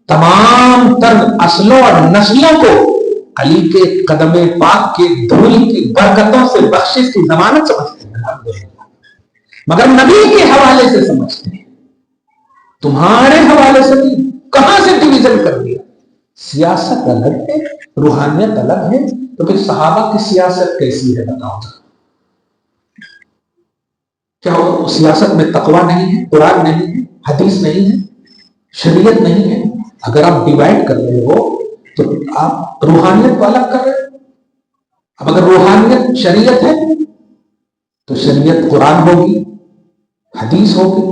تمام تر اصلوں اور نسلوں کو علی کے قدم پاک کے دھول کی برکتوں سے بخشش کی ضمانت سمجھتے ہیں، مگر نبی کے حوالے سے سمجھتے ہیں، تمہارے حوالے سے نہیں۔ کہاں سے ڈویژن کر دیا؟ سیاست الگ ہے، روحانیت الگ ہے، تو پھر صحابہ کی سیاست کیسی ہے بتاؤ؟ کیا سیاست میں تقوی نہیں ہے، قرآن نہیں ہے، حدیث نہیں ہے، شریعت نہیں ہے؟ اگر آپ ڈیوائڈ کر رہے ہو تو آپ روحانیت کو الگ کر رہے ہو۔ اب اگر روحانیت شریعت ہے تو شریعت قرآن ہوگی، حدیث ہوگی،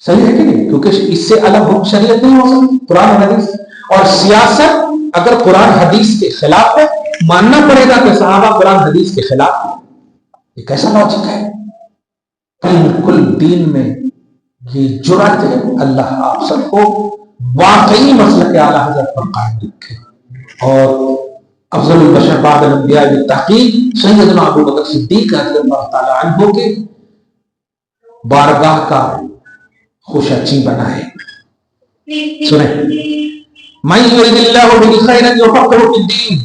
صحیح ہے کہ نہیں؟ کیونکہ اس سے الگ ہو شریعت نہیں ہو سکتی، قرآن اور حدیث۔ اور سیاست اگر قرآن حدیث کے خلاف ہے، ماننا پڑے گا کہ صحابہ قرآن حدیث کے خلاف ہے۔ یہ کیسا لاجک ہے؟ بالکل دین میں یہ جرأت ہے۔ اللہ آپ سب کو واقعی مسلک اعلیٰ حضرت پر قائم رکھے، اور افضل البشر بعد الانبیاء بالتحقیق سیدنا ابو بکر صدیق رضی اللہ تعالی عنہ کے بارگاہ کا خوشچی بنائے۔ سنیں، من یرید اللہ بہ خیرا یفقہہ فی الدین،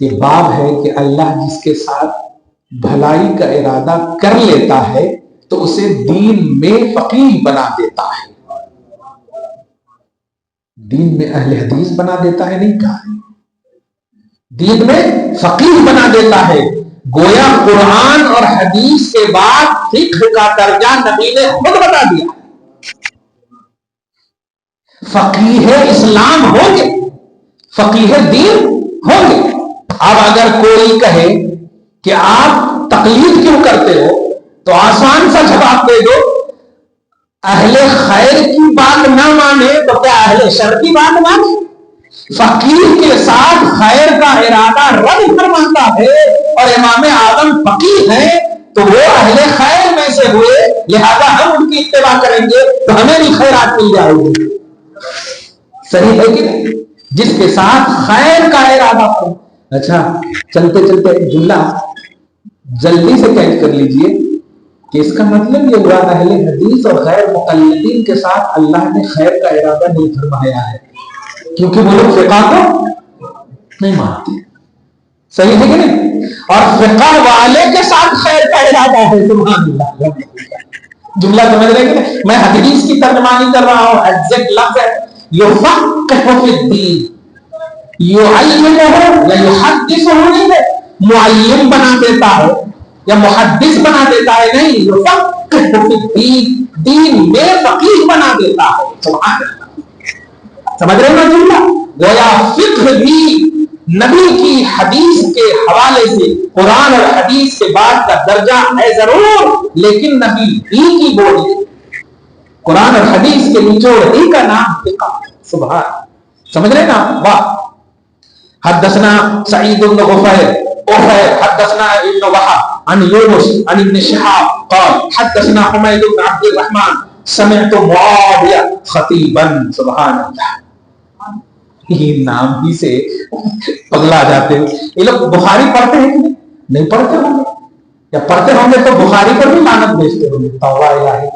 یہ باب ہے کہ اللہ جس کے ساتھ بھلائی کا ارادہ کر لیتا ہے تو اسے دین میں فقیہ بنا دیتا ہے۔ دین میں اہل حدیث بنا دیتا ہے، نہیں کہا، دین میں فقیہ بنا دیتا ہے۔ گویا قرآن اور حدیث کے بعد فقہ کا درجہ نبی نے خود بتا دیا۔ فقیہ اسلام ہوں گے، فقیہ دین ہوں گے۔ اب اگر کوئی کہے کہ آپ تقلید کیوں کرتے ہو تو آسان سا جواب دے دو، اہل خیر کی بات نہ مانے تو کیا اہل شر کی بات مانے؟ فقیر کے ساتھ خیر کا ارادہ رد فرماتا ہے اور امام اعظم فقیر ہیں تو وہ اہل خیر میں سے ہوئے، لہذا ہم ان کی اتباع کریں گے تو ہمیں بھی خیرات مل جائے گی۔ صحیح ہے کہ نہیں؟ جس کے ساتھ خیر کا ارادہ ہو۔ اچھا چلتے چلتے ایک جملہ جلدی سے کیچ کر لیجئے کہ اس کا مطلب یہ ہوا اہل حدیث اور غیر مقلدین کے ساتھ اللہ نے خیر کا ارادہ نہیں فرمایا ہے، کیونکہ وہ لوگ فقہ کو نہیں مانتے۔ صحیح ہے کہ نہیں؟ اور فقہ والے کے ساتھ خیر کا ارادہ ہے، سبحان اللہ۔ جملہ سمجھ رہے ہیں؟ میں حدیث کی ترجمانی کر رہا ہوں، ایگزیکٹ لفظ ہے یفقہ فی الدین، یعلمہ یا یحدثہ نہیں ہے، معلم بنا دیتا ہے، یا محدث بنا دیتا ہے، نہیں، یفقہ فی الدین، دین میں فقیہ بنا دیتا ہے. سبحان اللہ. سمجھ رہے ہیں جملہ؟ گویا فقہ بھی نبی کی حدیث کے حوالے سے قرآن اور حدیث کے بعد کا درجہ ہے ضرور، لیکن نبی ہی کی بولی، قرآن اور حدیث کے نچوڑ ہی کا نام فقہ. سبحان. سمجھ رہے نا؟ واہ. حدثنا سعید بن غفیر حدثنا ابن وهب عن یونس عن ابن شهاب قال حدثنا حمید بن عبد الرحمن سمعت معاویہ خطیبا. سبحان اللہ. یہ نام ہی سے پگلا جاتے ہیں یہ لوگ. بخاری پڑھتے ہیں کہ نہیں پڑھتے ہوں گے؟ یا پڑھتے ہوں گے تو بخاری پر بھی لعنت بھیجتے ہوں گے. توبہ الہی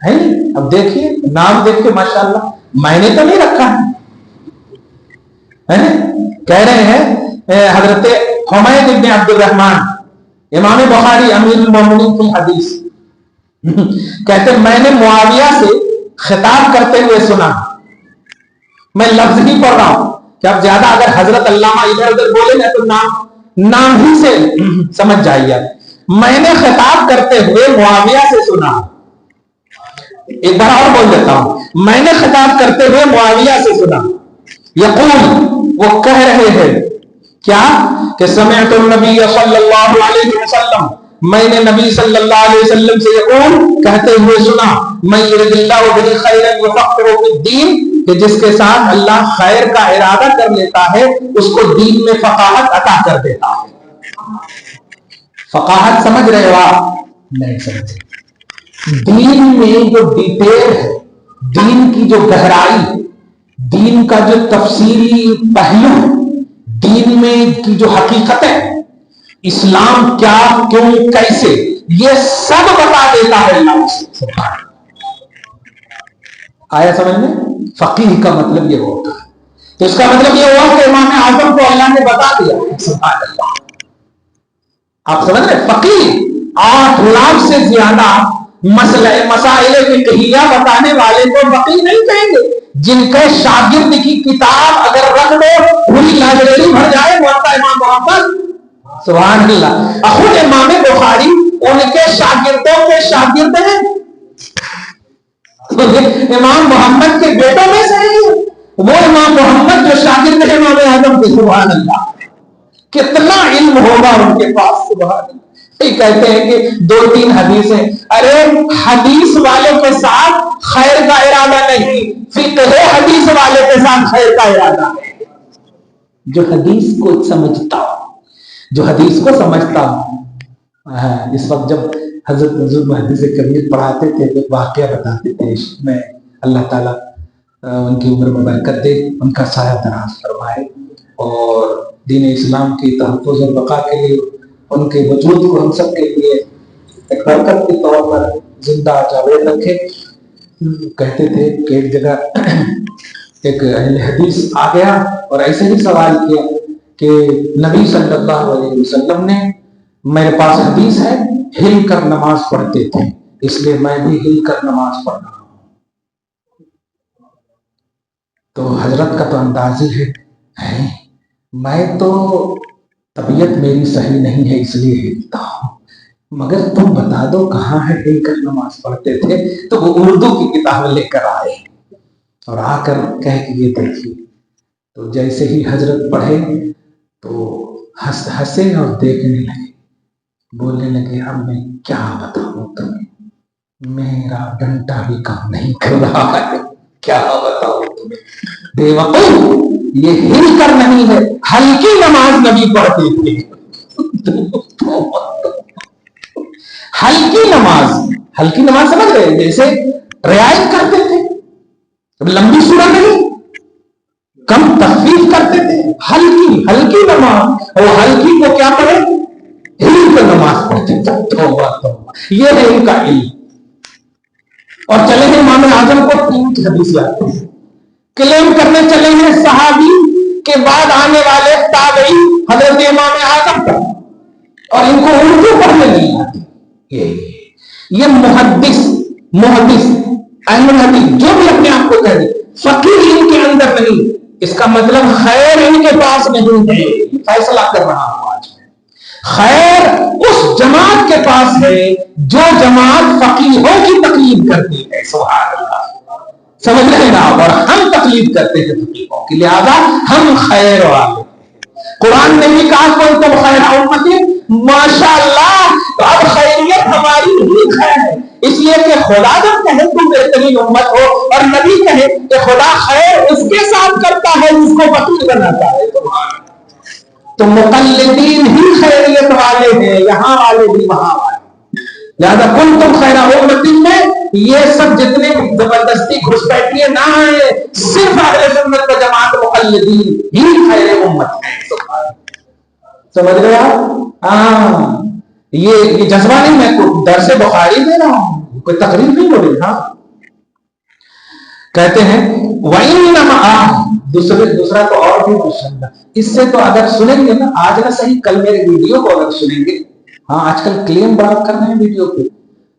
ہے. اب دیکھیے نام دیکھ کے ماشاءاللہ میں نے تو نہیں رکھا ہے. کہہ رہے ہیں حضرت حمید ابن عبد الرحمن امام بخاری امیر المومنین کی حدیث کہتے ہیں میں نے معاویہ سے خطاب کرتے ہوئے سنا. میں لفظ ہی پڑھ رہا ہوں کہ اب زیادہ اگر حضرت علامہ ادھر ادھر بولے نا تو نام ہی سے سمجھ جائیے. میں نے خطاب کرتے ہوئے معاویہ سے سنا. ایک بار اور بول دیتا ہوں. میں نے خطاب کرتے ہوئے معاویہ سے سنا. یقول وہ کہہ رہے ہیں کیا کہ سمعت النبی صلی اللہ علیہ وسلم میں نے نبی صلی اللہ علیہ وسلم سے یقول کہتے ہوئے سنا من یرد اللہ بہ خیرا یفقہہ فی الدین کہ جس کے ساتھ اللہ خیر کا ارادہ کر لیتا ہے اس کو دین میں فقاہت عطا کر دیتا ہے. فقاہت سمجھ رہے ہو آپ؟ نہیں سمجھے. دین میں جو ڈیٹیل ہے، دین کی جو گہرائی، دین کا جو تفصیلی پہلو، دین میں کی جو حقیقت ہے، اسلام کیا، کیوں، کیسے، یہ سب بتا دیتا ہے اللہ. آیا سمجھ میں؟ فقیہ کا مطلب یہ ہوتا ہے. تو اس کا مطلب یہ ہوا کہ امام اعظم کو اللہ نے بتا دیا. سبحان اللہ. آپ سمجھ رہے؟ فقیہ 8 لاکھ سے زیادہ مسائل فقہیہ بتانے والے کو فقیہ نہیں کہیں گے. جن کے شاگرد کی کتاب اگر رکھ دو پوری لائبریری بھر جائے موطا امام محمد. سبحان اللہ. خود امام بخاری ان کے شاگردوں کے شاگرد ہیں. امام محمد کے بیٹوں میں سے ہیں وہ امام محمد جو شاگرد ہے امام اعظم کے. سبحان اللہ. کتنا علم ہوگا ان کے پاس. سبحان اللہ. یہ کہتے ہیں کہ 2-3 حدیثیں. ارے حدیث والے کے ساتھ خیر کا ارادہ نہیں، فقہ حدیث والے کے ساتھ خیر کا ارادہ ہے. جو حدیث کو سمجھتا ہوں، جو حدیث کو سمجھتا ہوں. اس وقت جب حضرت حضور محدث کبیر پڑھاتے تھے تو واقعہ بتاتے تھے. میں اللہ تعالیٰ ان کی عمر میں برکت دے، ان کا سایہ دراز فرمائے، اور دین اسلام کی تحفظ اور بقا کے لیے ان کے وجود کو ہم سب کے لیے ایک برکت کے طور پر زندہ جاوید رکھے. کہتے تھے کہ ایک جگہ ایک اہل حدیث آ گیا اور ایسے ہی سوال کیا کہ نبی صلی اللہ علیہ وسلم نے، میرے پاس حدیث ہے، ہل کر نماز پڑھتے تھے، اس لیے میں بھی ہل کر نماز پڑھ رہا ہوں. تو حضرت کا تو انداز ہی ہے میں تو طبیعت میری صحیح نہیں ہے اس لیے ہلتا ہوں، مگر تم بتا دو کہاں ہے ہل کر نماز پڑھتے تھے. تو وہ اردو کی کتاب لے کر آئے اور آ کر کہہ کہ یہ دیکھیے. تو جیسے ہی حضرت پڑھے تو ہنسے اور دیکھنے لگے، بولنے لگے اب میں کیا بتاؤں تمہیں، میرا ڈنڈا بھی کام نہیں کر رہا ہے، کیا بتاؤں تمہیں بے وقوف. یہ ہل کر نہیں ہے، ہلکی نماز نبی پڑھتے تھے. ہلکی نماز سمجھ رہے، جیسے رعایت کرتے تھے، لمبی سورت نہیں، کم تخفیف کرتے تھے، ہلکی نماز. اور ہلکی کو کیا پڑھے، ہل کر نماز پڑھتے تھے. توبہ توبہ. یہ ہے ان کا علم. اور چلے ہیں امام اعظم کو 3 حدیث یاد ہیں، کلیم کرنے چلے ہیں صحابی کے بعد آنے والے تابعی حضرت امام اعظم پر، اور ان کو اردو پڑھنے نہیں آتی. یہ محدث اہل حدیث جو بھی اپنے آپ کو کہہ دے، فقیہ ان کے اندر نہیں. اس کا مطلب خیر ان کے پاس نہیں ہے. فیصلہ کر رہا ہوں آج میں. خیر اس جماعت کے پاس ہے جو جماعت فقیہوں کی تقلید کرتی ہے. سبحان اللہ. سمجھ رہے ہیں نا. اور ہم تقلید کرتے ہیں فقیہوں کی, لہذا ہم خیر والے. قرآن نے بھی کہا کنتم خیر امتی, ماشاء اللہ. تو اب خیریت ہماری ہی خیر ہے, اس لیے کہ خدا جب کہے تم بہترین امت ہو اور نبی کہے کہ خدا خیر اس کے ساتھ کرتا ہے جس کو فقیر بناتا ہے, تو مقلدین ہی خیریت والے ہیں, یہاں والے بھی وہاں والے. لہذا کنتم خیر امتی میں یہ سب جتنے زبردستی گھسپیٹیاں نہ ہیں, صرف اہل سنت و جماعت مقلدین ہی خیر امت ہے. سمجھ گئے آپ؟ ہاں, یہ جذبہ نہیں, میں درس بخاری دے رہا ہوں, کوئی تقریر نہیں ہو رہی. ہاں کہتے ہیں وَإِنَّمَا, دوسرا تو اور بھی ماشاءاللہ. اس سے تو اگر سنیں گے نا آج نہ صحیح کل میرے ویڈیو کو اگر سنیں گے, ہاں آج کل کلیم بڑا کر رہے ہیں ویڈیو پہ,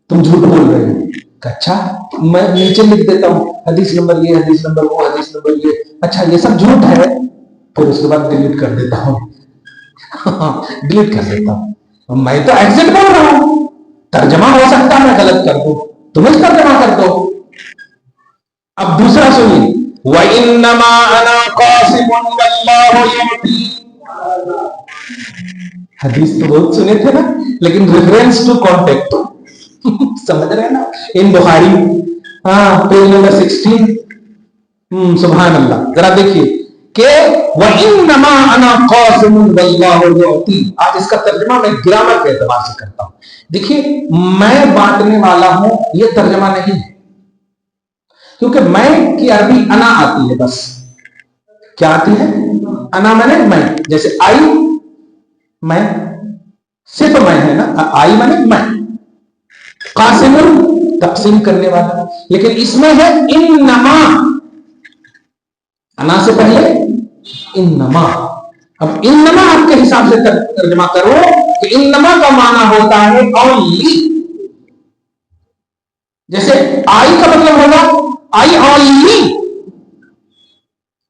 تم جھوٹ بول رہے ہیں. اچھا میں نیچے لکھ دیتا ہوں حدیث نمبر یہ, حدیث نمبر وہ, حدیث نمبر یہ, اچھا یہ سب جھوٹ ہے, پھر اس کے بعد ڈیلیٹ کر دیتا ہوں. ڈیلیٹ کر دیتا ہوں. میں تو ایگزیکٹ بول رہا ہوں, ترجمہ ہو سکتا ہے میں غلط کر دوں, تم اس ترجمہ کر دو. اب دوسرا سنیے, وَإِنَّمَا أَنَا قَاسِمٌ وَاللَّهُ يُعْطِي. حدیث تو بہت سنے تھے نا, لیکن ریفرنس ٹو کانٹیکٹ سمجھ رہے ہیں نا. ان بخاری ہاں پیج نمبر 16. سبحان اللہ. ذرا دیکھیے کہ وَإِنَّمَا أَنَا قَاسِمٌ وَاللَّهُ يُعْطِي. آج اس کا ترجمہ میں گرامر کے اعتبار سے کرتا ہوں. دیکھیے میں بانٹنے والا ہوں یہ ترجمہ نہیں ہے, کیونکہ میں کی عربی انا آتی ہے بس. کیا آتی ہے؟ انا میں نے میں, جیسے آئی میں, صرف میں ہے نا, آئی میں نے میں. قاسم تقسیم کرنے والا, لیکن اس میں ہے انما, انا سے پہلے انما. اب انما آپ کے حساب سے ترجمہ کرو کہ انما کا معنی ہوتا ہے اونلی. جیسے آئی کا مطلب ہوگا آئی اونلی,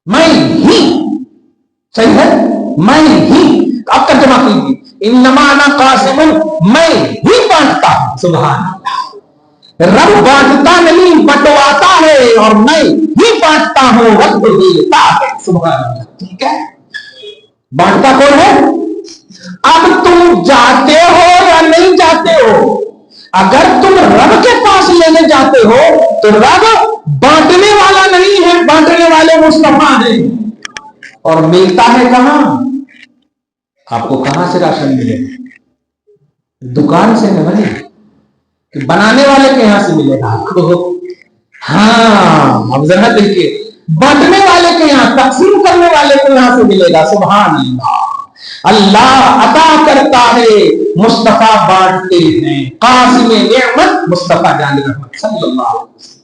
میں ہی. صحیح ہے, میں ہی. آپ ترجمہ کیجیے انما انا قاسم, میں ہی بانٹتا ہوں. سبحان اللہ. رب بانٹتا نہیں بٹواتا ہے, اور میں ہی بانٹتا ہوں رب دیتا ہے. سبحان اللہ. ٹھیک ہے, بانٹتا کون ہے؟ اب تم جاتے ہو یا نہیں جاتے ہو, اگر تم رب کے پاس لینے جاتے ہو تو رب بانٹنے والا نہیں ہے, بانٹنے والے مصطفیٰ ہیں. اور ملتا ہے کہاں؟ آپ کو کہاں سے راشن ملے؟ دکان سے نہیں, بنانے والے کے یہاں سے ملے گا آپ کو. ہاں اب ذرا دیکھیے, بانٹنے والے کے یہاں, تقسیم کرنے والے کے یہاں سے ملے گا. سبحان اللہ. اللہ عطا کرتا ہے, مصطفیٰ بانٹتے ہیں. قاسم نعمت مصطفیٰ جان رحمت صلی اللہ علیہ وسلم.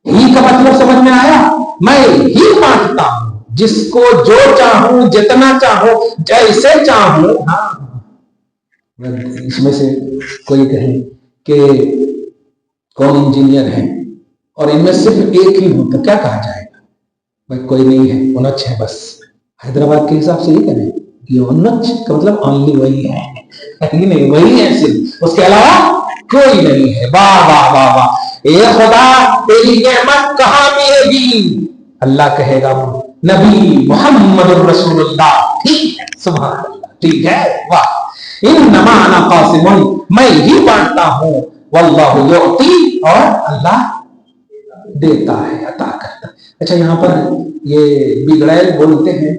ہی کا مطلب سمجھ میں آیا؟ میں ہی بانٹتا ہوں, جس کو جو چاہوں, جتنا چاہوں, جیسے چاہوں. ہاں اس میں سے کوئی کہے کہ کون انجینئر ہے اور ان میں صرف ایک ہی ہو تو کیا کہا جائے گا؟ بھائی کوئی نہیں ہے, انچ ہے بس. حیدرآباد کے حساب سے یہ کہیں یہ انچ کا مطلب اونلی وہی ہے, نہیں وہی ہے صرف, اس کے علاوہ کوئی نہیں ہے. واہ واہ واہ واہ. اے خدا تیری نعمت کہاں ملے گی؟ اللہ کہے گا نبی محمد رسول اللہ. ٹھیک ہے, سبحان اللہ. ٹھیک ہے, واہ. انما انا قاسم, میں ہی بانٹتا ہوں. واللہ یعطی, اور اللہ دیتا ہے, عطا کرتا ہے. اچھا یہاں پر یہ بگڑیل بولتے ہیں,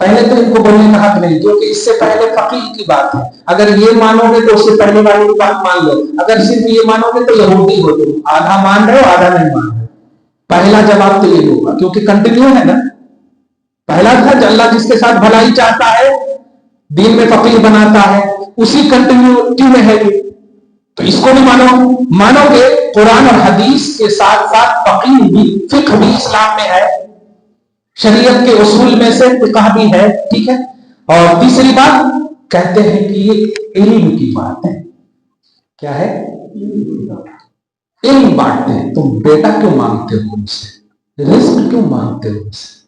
پہلے تو ان کو بولنے کا حق نہیں, کیونکہ اس سے پہلے فقیہ کی بات ہے. اگر یہ مانو گے تو اس سے پہلے والی کی بات مان لو, اگر صرف یہ مانو گے تو یہودی ہو تم, آدھا مان رہے ہو آدھا نہیں مان رہے. پہلا جواب تو یہ ہوگا, کیونکہ کنٹینیو ہے نا. پہلا تھا اللہ جس کے ساتھ بھلائی چاہتا ہے دین میں فقیہ بناتا ہے, اسی کنٹینیوٹی میں ہے یہ. تو اس کو بھی مانو گے. قرآن اور حدیث کے ساتھ ساتھ فقیہ بھی, فقہ بھی اسلام میں ہے, شریعت کے اصول میں سے فقہ بھی ہے. ٹھیک ہے. اور تیسری بات کہتے ہیں کہ یہ علم کی بات ہے. کیا ہے؟ علم بانٹتے ہیں. تم بیٹا کیوں مانگتے ہو ان سے, رزق کیوں مانگتے ہو ان سے؟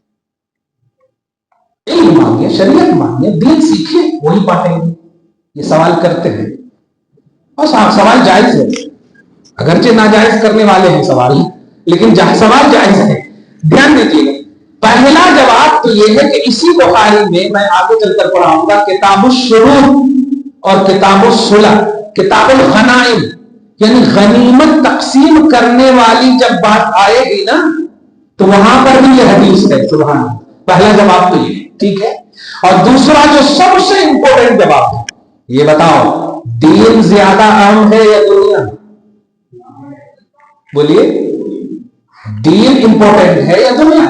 علم دین مانگے, شریعت مانگے, دین سیکھے, وہی پڑھیں گے. یہ سوال کرتے ہیں اور سوال جائز ہے, اگرچہ ناجائز کرنے والے ہیں سوال, لیکن سوال جائز ہے. دھیان دیجیے, پہلا جواب تو یہ ہے کہ اسی بخاری میں آگے چل کر پڑھاؤں گا کتاب الشروط اور کتاب الصلح, کتاب الغنائم یعنی غنیمت تقسیم کرنے والی جب بات آئے گی نا تو وہاں پر بھی یہ حدیث ہے. سبحان اللہ. پہلا جواب تو یہ, ٹھیک ہے. اور دوسرا جو سب سے امپورٹنٹ جواب ہے, یہ بتاؤ دین زیادہ اہم ہے یا دنیا؟ بولیے, دین امپورٹنٹ ہے یا دنیا؟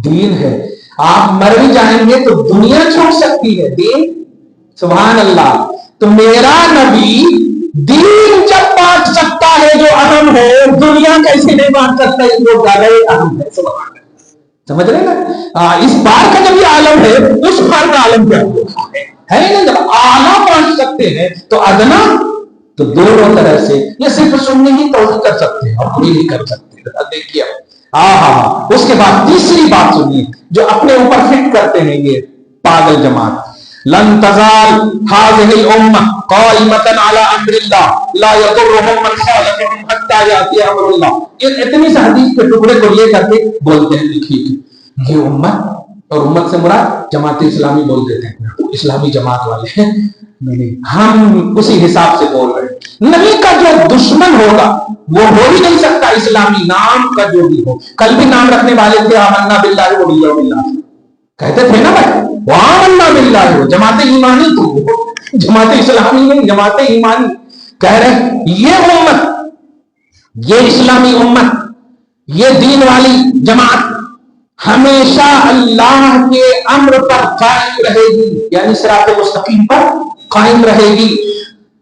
دین ہے. آپ مر بھی جائیں گے تو دنیا چھوڑ سکتی ہے, دین. سبحان اللہ. تو میرا نبی دین جب بانٹ سکتا ہے جو اہم ہے, دنیا کیسے نہیں بانٹ سکتا ہے جو زیادہ اہم ہے. سبحان اللہ. سمجھ رہے نا, اس بار کا جب یہ عالم ہے اس بار کا عالم کیا ہے نا. جب اعلیٰ بانٹ سکتے ہیں تو ادنا تو دونوں طرح سے. یہ صرف سننے ہی توجہ کر سکتے ہیں اور پوری نہیں کر سکتے. دیکھیے اس کے بعد تیسری بات سنیے جو اپنے اوپر فٹ کرتے ہیں یہ پاگل جماعت. لن تزال هذه الامه قائمه على امر الله لا يضرهم من خالفهم حتى ياتي امر الله. یہ اتنی سی حدیث کے ٹکڑے کو لے کر کے بولتے ہیں دیکھیے یہ امت, اور امت سے مراد جماعت اسلامی بول دیتے ہیں, اسلامی جماعت والے ہیں. نہیں, ہم اسی حساب سے بول رہے ہیں. نبی کا جو دشمن ہوگا وہ ہو ہی نہیں سکتا اسلامی نام کا جو بھی ہو. کل بھی نام رکھنے والے تھے آمنا باللہ وبالیوم الاخر, کہتے تھے نا بھائی وہ آمنا باللہ, جماعت ایمانی تو جماعت اسلامی نہیں, جماعت ایمانی. کہہ رہے یہ امت, یہ اسلامی امت, یہ دین والی جماعت ہمیشہ اللہ کے امر پر قائم رہے گی, یعنی صراط مستقیم پر قائم رہے گی.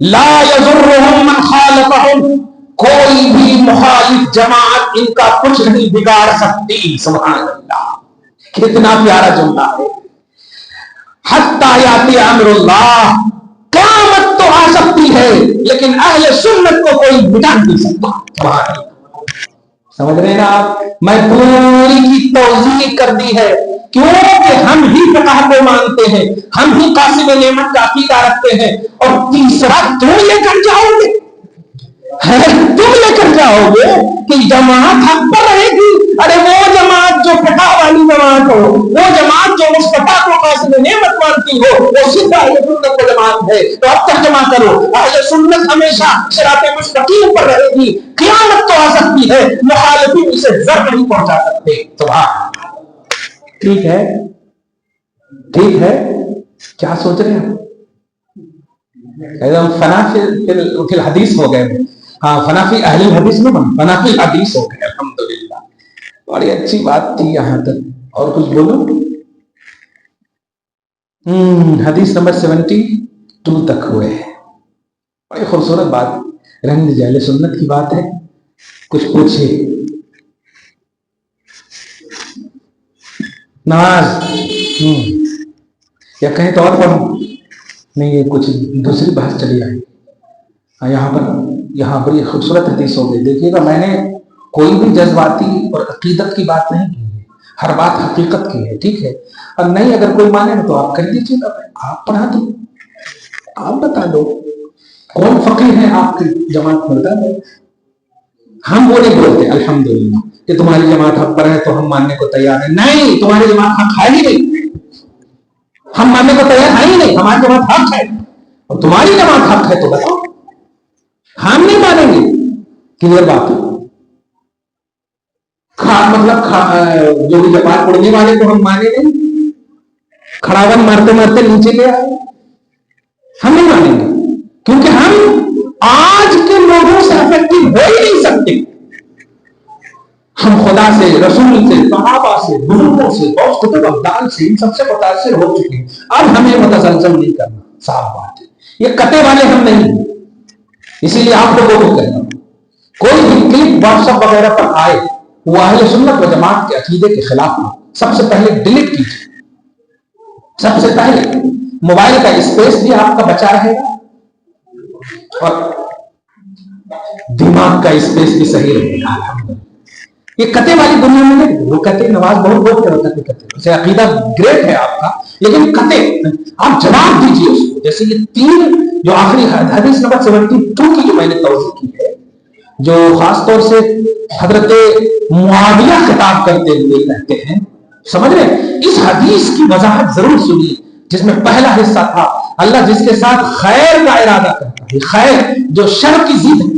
لا یضرهم من خالفهم, کوئی بھی مخالف جماعت ان کا کچھ نہیں بگاڑ سکتی. سبحان اللہ, کتنا پیارا جملہ ہے. حتی یاتی امر اللہ, قیامت تو آ سکتی ہے لیکن اہل سنت کو کوئی مٹا نہیں سکتا. سبحان اللہ. سمجھ رہے ہیں نا آپ, میں پوری کی توضیح کر دی ہے کیونکہ ہم ہی فقہ کو مانتے ہیں, ہم ہی قاسم نعمت کا عقیدہ رکھتے ہیں. اور تیسرا تم لے کر جاؤ گے, تم لے کر جاؤ گے کہ جماعت حق پر رہے گی. ارے وہ جماعت جو فقہ والی جماعت ہو, وہ جماعت جو مصطفیٰ کو قاسم نعمت مانتی ہو, وہ صرف اہل سنت کو جماعت ہے. تو اب ترجمہ کرو, اہل سنت ہمیشہ صراط مستقیم پر رہے گی. قیامت تو آ سکتی ہے, مخالفین اسے ضرر نہیں پہنچا سکتے. سبحان. ٹھیک ہے, ٹھیک ہے, کیا سوچ رہے ہیں ایک دم فنا فی الحدیث ہو گئے. ہاں, فنا فی اہل الحدیث میں فنا فی الحدیث ہو گئے. الحمدللہ, بڑی اچھی بات تھی یہاں تک. اور کچھ بولو. حدیث نمبر 72 تک ہوئے. بڑی خوبصورت بات. رہنے دیجیے, اہل سنت کی بات ہے, کچھ پوچھیے. نماز یا کہیں تو اور پڑھوں. نہیں, یہ کچھ دوسری بات چلی آئی. یہاں پر یہ خوبصورت حدیث ہو گئی. دیکھیے گا, میں نے کوئی بھی جذباتی اور عقیدت کی بات نہیں کی ہے, ہر بات حقیقت کی ہے. ٹھیک ہے, اور نہیں اگر کوئی مانے تو آپ کر دیجیے گا, آپ پڑھا دو, آپ بتا دو کون فقیر ہے آپ کی جماعت میں, بتا دو. ہم وہ نہیں بولتے الحمدللہ کہ تمہاری جماعت حق پر ہے تو ہم ماننے کو تیار ہیں. نہیں, تمہاری جماعت حق ہے ہی نہیں, ہم ماننے کو تیار ہے ہی نہیں. ہماری جماعت حق ہے اور تمہاری جماعت حق ہے تو بتاؤ, ہم نہیں مانیں گے. کلیئر بات ہے. مطلب جو بھی جماعت پڑھنے والے کو ہم مانے نہیں, کھڑاون مارتے مارتے نیچے لے آئے, ہم نہیں مانیں گے کیونکہ ہم آج کے لوگوں سے افیکٹو ہو ہی نہیں سکتے. ہم خدا سے, رسول سے, صحابہ سے, بزرگوں سے, غوث قطب ابدال سے, ان سب سے متاثر ہو چکے ہیں. اب ہمیں متزلزل نہیں کرنا. صاف بات ہے, یہ کتے والے ہم نہیں ہیں. اسی لیے آپ لوگوں کو کہنا, کوئی بھی کلپ واٹس ایپ وغیرہ پر آئے وہ اہل سنت و جماعت کے عقیدے کے خلاف ہو, سب سے پہلے ڈیلیٹ کیجیے. سب سے پہلے موبائل کا اسپیس بھی آپ کا بچا رہے گا اور دماغ کا اسپیس بھی صحیح رہے گا. یہ کتے والی دنیا میں نہیں، وہ کہتے ہیں نماز بہت بہت کے وقت کہتے ہیں، اسے عقیدہ گریٹ ہے آپ کا، لیکن کتے آپ جواب دیجیے اس کو. جیسے یہ تین جو آخری حدیث نمبر 72 کی جو میں نے توضیح کی ہے، جو خاص طور سے حضرت معاویہ خطاب کرتے ہوئے کہتے ہیں، سمجھ رہے ہیں؟ اس حدیث کی وضاحت ضرور سنیے، جس میں پہلا حصہ تھا اللہ جس کے ساتھ خیر کا ارادہ کرتا ہے، خیر جو شر کی ضد ہے،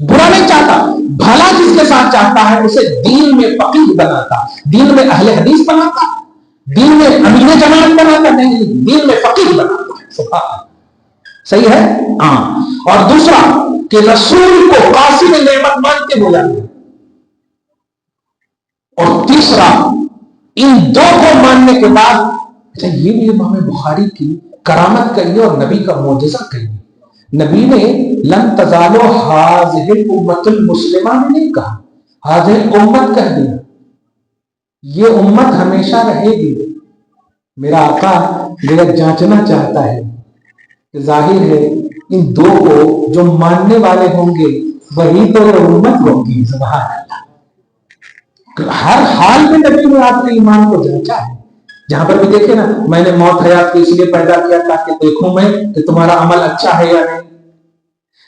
برا نہیں چاہتا، بھلا جس کے ساتھ چاہتا ہے اسے دین میں فقیہ بناتا، دین میں اہل حدیث بناتا، دین میں امین جماعت بناتا، نہیں، دین میں فقیہ بناتا ہے. سبحان اللہ. صحیح ہے؟ ہاں. اور دوسرا کہ رسول کو قاسم نعمت مانتے ہو جاتے ہیں. اور تیسرا ان دو کو ماننے کے بعد اچھا یہ بھی امام بخاری کی کرامت کہی اور نبی کا معجزہ کہی. نبی نے لن تزالو حاضر امت المسلمہ میں نہیں کہا، حاضر امت کہہ دیا. یہ امت ہمیشہ رہے گی. میرا آقا گویا جانچنا چاہتا ہے کہ ظاہر ہے ان دو کو جو ماننے والے ہوں گے وہی تو امت ہوگی. سبحان اللہ. ہر حال میں نبی نے آپ کے ایمان کو جانچا ہے. جہاں پر بھی دیکھے نا، میں نے موت حیات کو اس لیے پیدا کیا تاکہ دیکھوں میں کہ تمہارا عمل اچھا ہے یا نہیں.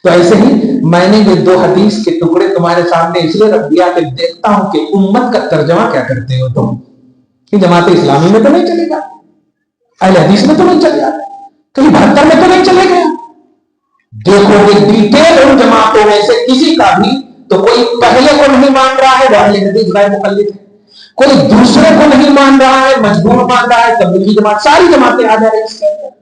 تو ایسے ہی میں نے یہ 2 حدیث کے ٹکڑے تمہارے سامنے اس لیے رکھ دیا کہ دیکھتا ہوں کہ امت کا ترجمہ کیا کرتے ہو تم. کہ جماعت اسلامی میں تو نہیں چلے گا، اہل حدیث میں تو نہیں چلے گا، کہیں 72 میں تو نہیں چلے گا. دیکھو گے ڈیٹیل ان جماعتوں میں سے کسی کا بھی تو کوئی پہلے کو نہیں مان رہا ہے وہ اہل حدیث غیر مقلد ہے، کوئی دوسرے کو نہیں مان رہا ہے مجبور مان رہا ہے تبلیغی جماعت. ساری جماعتیں آ جا رہی ہیں اس کے اندر.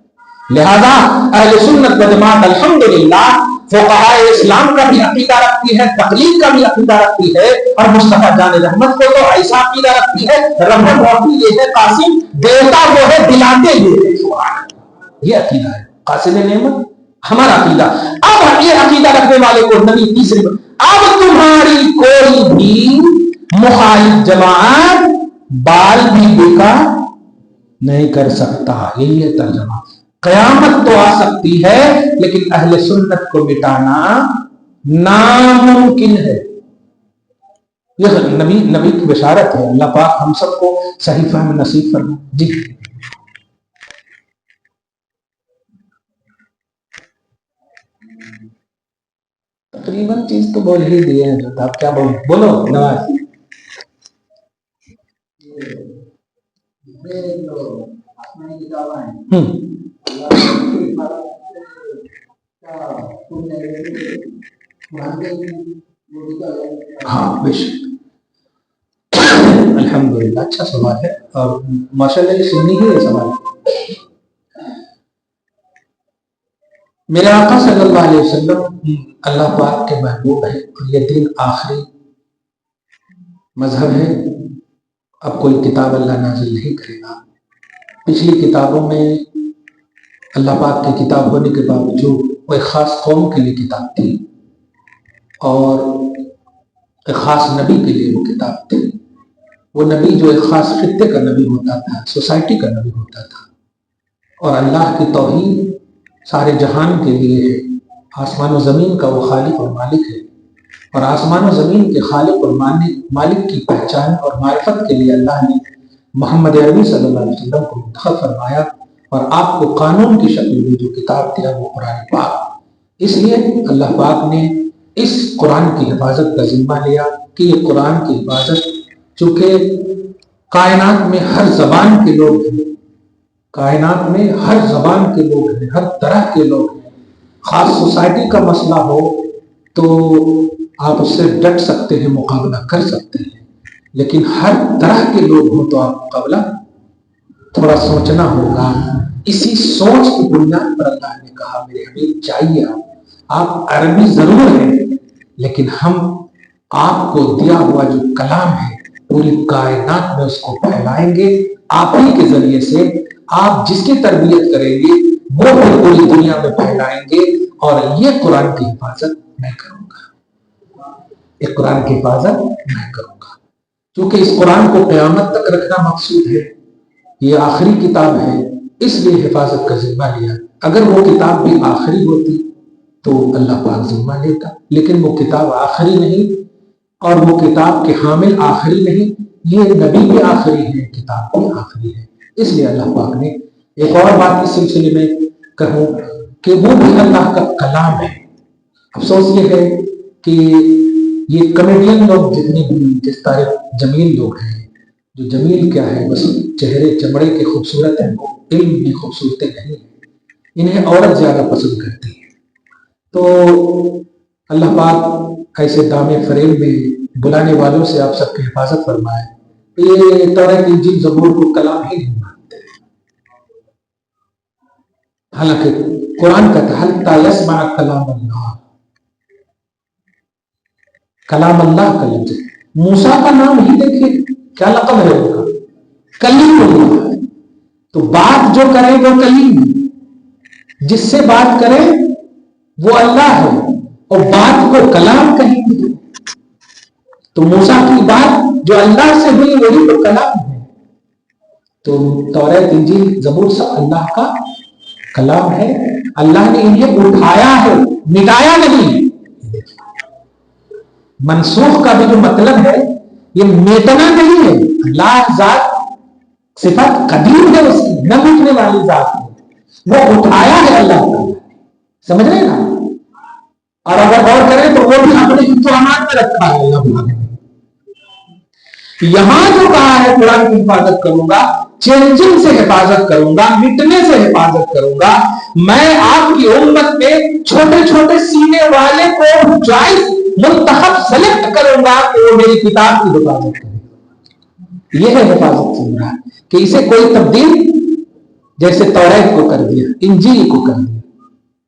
لہذا اہل سنت و جماعت الحمدللہ فقہاء اسلام کا بھی عقیدہ رکھتی ہے، تقلید کا بھی عقیدہ رکھتی ہے، اور مصطفیٰ جان رحمت کو تو ایسا عقیدہ رکھتی ہے رحمت ہوتی یہ ہے قاسم دیتا وہ ہے دلاتے یہ ہے. سبحان اللہ. یہ عقیدہ ہے قاسم نعمت ہمارا عقیدہ. اب یہ عقیدہ رکھنے والے کو نبی تیسری اب تمہاری کوئی بھی مخالف جماعت بال بھی بیکا نہیں کر سکتا. یہی ہے ترجمہ. قیامت تو آ سکتی ہے لیکن اہل سنت کو مٹانا ناممکن ہے. یہ نبی کی بشارت ہے. اللہ پاک ہم سب کو صحیح فہم نصیب فرمائے. جی تقریباً چیز تو بول ہی دیے ہیں. آپ کیا بولو نواز. ہاں بے شک الحمدللہ. اچھا سوال ہے اور ماشاءاللہ یہ سننی ہی ہے سوال. میرے آقا صلی اللہ علیہ وسلم اللہ پاک کے محبوب ہے اور یہ دین آخری مذہب ہے. اب کوئی کتاب اللہ نازل نہیں کرے گا. پچھلی کتابوں میں اللہ پاک کی کتاب ہونے کے باوجود وہ ایک خاص قوم کے لیے کتاب تھی اور ایک خاص نبی کے لیے وہ کتاب تھی. وہ نبی جو ایک خاص خطے کا نبی ہوتا تھا، سوسائٹی کا نبی ہوتا تھا. اور اللہ کی توحید سارے جہان کے لیے ہے. آسمان و زمین کا وہ خالق اور مالک ہے اور آسمان و زمین کے خالق اور مالک کی پہچان اور معرفت کے لیے اللہ نے محمد عربی صلی اللہ علیہ وسلم کو منتخب فرمایا اور آپ کو قانون کی شکل میں جو کتاب دیا وہ قرآن پاک. اس لیے اللہ پاک نے اس قرآن کی حفاظت کا ذمہ لیا کہ یہ قرآن کی حفاظت چونکہ کائنات میں ہر زبان کے لوگ ہیں، کائنات میں ہر زبان کے لوگ ہیں، ہر طرح کے لوگ ہیں. خاص سوسائٹی کا مسئلہ ہو تو آپ اس سے ڈٹ سکتے ہیں، مقابلہ کر سکتے ہیں، لیکن ہر طرح کے لوگ ہوں تو آپ مقابلہ تھوڑا سوچنا ہوگا. اسی سوچ کی بنیاد پر اللہ نے کہا میرے حبیب چاہیے آپ عربی ضرور ہیں لیکن ہم آپ کو دیا ہوا جو کلام ہے پوری کائنات میں اس کو پھیلائیں گے آپ ہی کے ذریعے سے. آپ جس کی تربیت کریں گے وہ پھر پوری دنیا میں پھیلائیں گے اور یہ قرآن کی حفاظت میں کروں گا. یہ قرآن کی حفاظت میں کروں گا کیونکہ اس قرآن کو قیامت تک رکھنا مقصود ہے. یہ آخری کتاب ہے اس لیے حفاظت کا ذمہ لیا. اگر وہ کتاب بھی آخری ہوتی تو اللہ پاک ذمہ لیتا، لیکن وہ کتاب آخری نہیں اور وہ کتاب کے حامل آخری نہیں، یہ نبی بھی آخری ہے، کتاب بھی آخری ہے۔ اس لیے اللہ پاک نے ایک اور بات اس سلسلے میں کہوں کہ وہ بھی اللہ کا کلام ہے۔ افسوس یہ ہے کہ یہ کمیڈین لوگ جتنے بھی جس طرح جمیل لوگ ہیں، جو جمیل کیا ہے، بس چہرے چمڑے کے خوبصورت ہیں، وہ علم بھی خوبصورتی نہیں ہے، انہیں عورت زیادہ پسند کرتی ہے۔ تو اللہ پاک ایسے دام فریب میں بلانے والوں سے آپ سب کی حفاظت فرمائے۔ یہ تورات انجیل زبور کو کلام ہی نہیں مانتے، حالانکہ قرآن کہتا ہے حتی یسمع کلام اللہ، کلام اللہ کا لفظ ہے۔ موسیٰ کا نام ہی دیکھیے کیا لقب ہے ان کا، کلیم اللہ ہے۔ تو بات جو کرے وہ کلیم ہے، جس سے بات کرے وہ اللہ ہے، اور بات کو کلام کہیں گے تو موسیٰ کی بات جو اللہ سے ہوئی وہی تو کلام ہے۔ تو تورات انجیل زبور سب اللہ کا کلام ہے۔ اللہ نے انہیں اٹھایا ہے، مٹایا نہیں۔ منسوخ کا بھی جو مطلب ہے یہ میٹنا نہیں ہے، اللہ ذات صفت قدیم ہے اس کی، نہ مٹنے والی ذات ہے، وہ اٹھایا ہے اللہ تعالیٰ، سمجھ رہے نا؟ اور اگر غور کریں تو وہ بھی اپنے امان میں رکھا ہے اللہ تعالیٰ نے۔ یہاں جو کہا ہے قرآن کی حفاظت کروں گا، چینجنگ سے حفاظت کروں گا، مٹنے سے حفاظت کروں گا، میں آپ کی امت میں چھوٹے چھوٹے سینے والے کو جائز منتخب سلیکٹ کروں گا کہ وہ میری کتاب کی حفاظت کرے۔ یہ ہے حفاظت سے مراد کہ اسے کوئی تبدیل جیسے تورات کو کر دیا، انجیل کو کر دیا،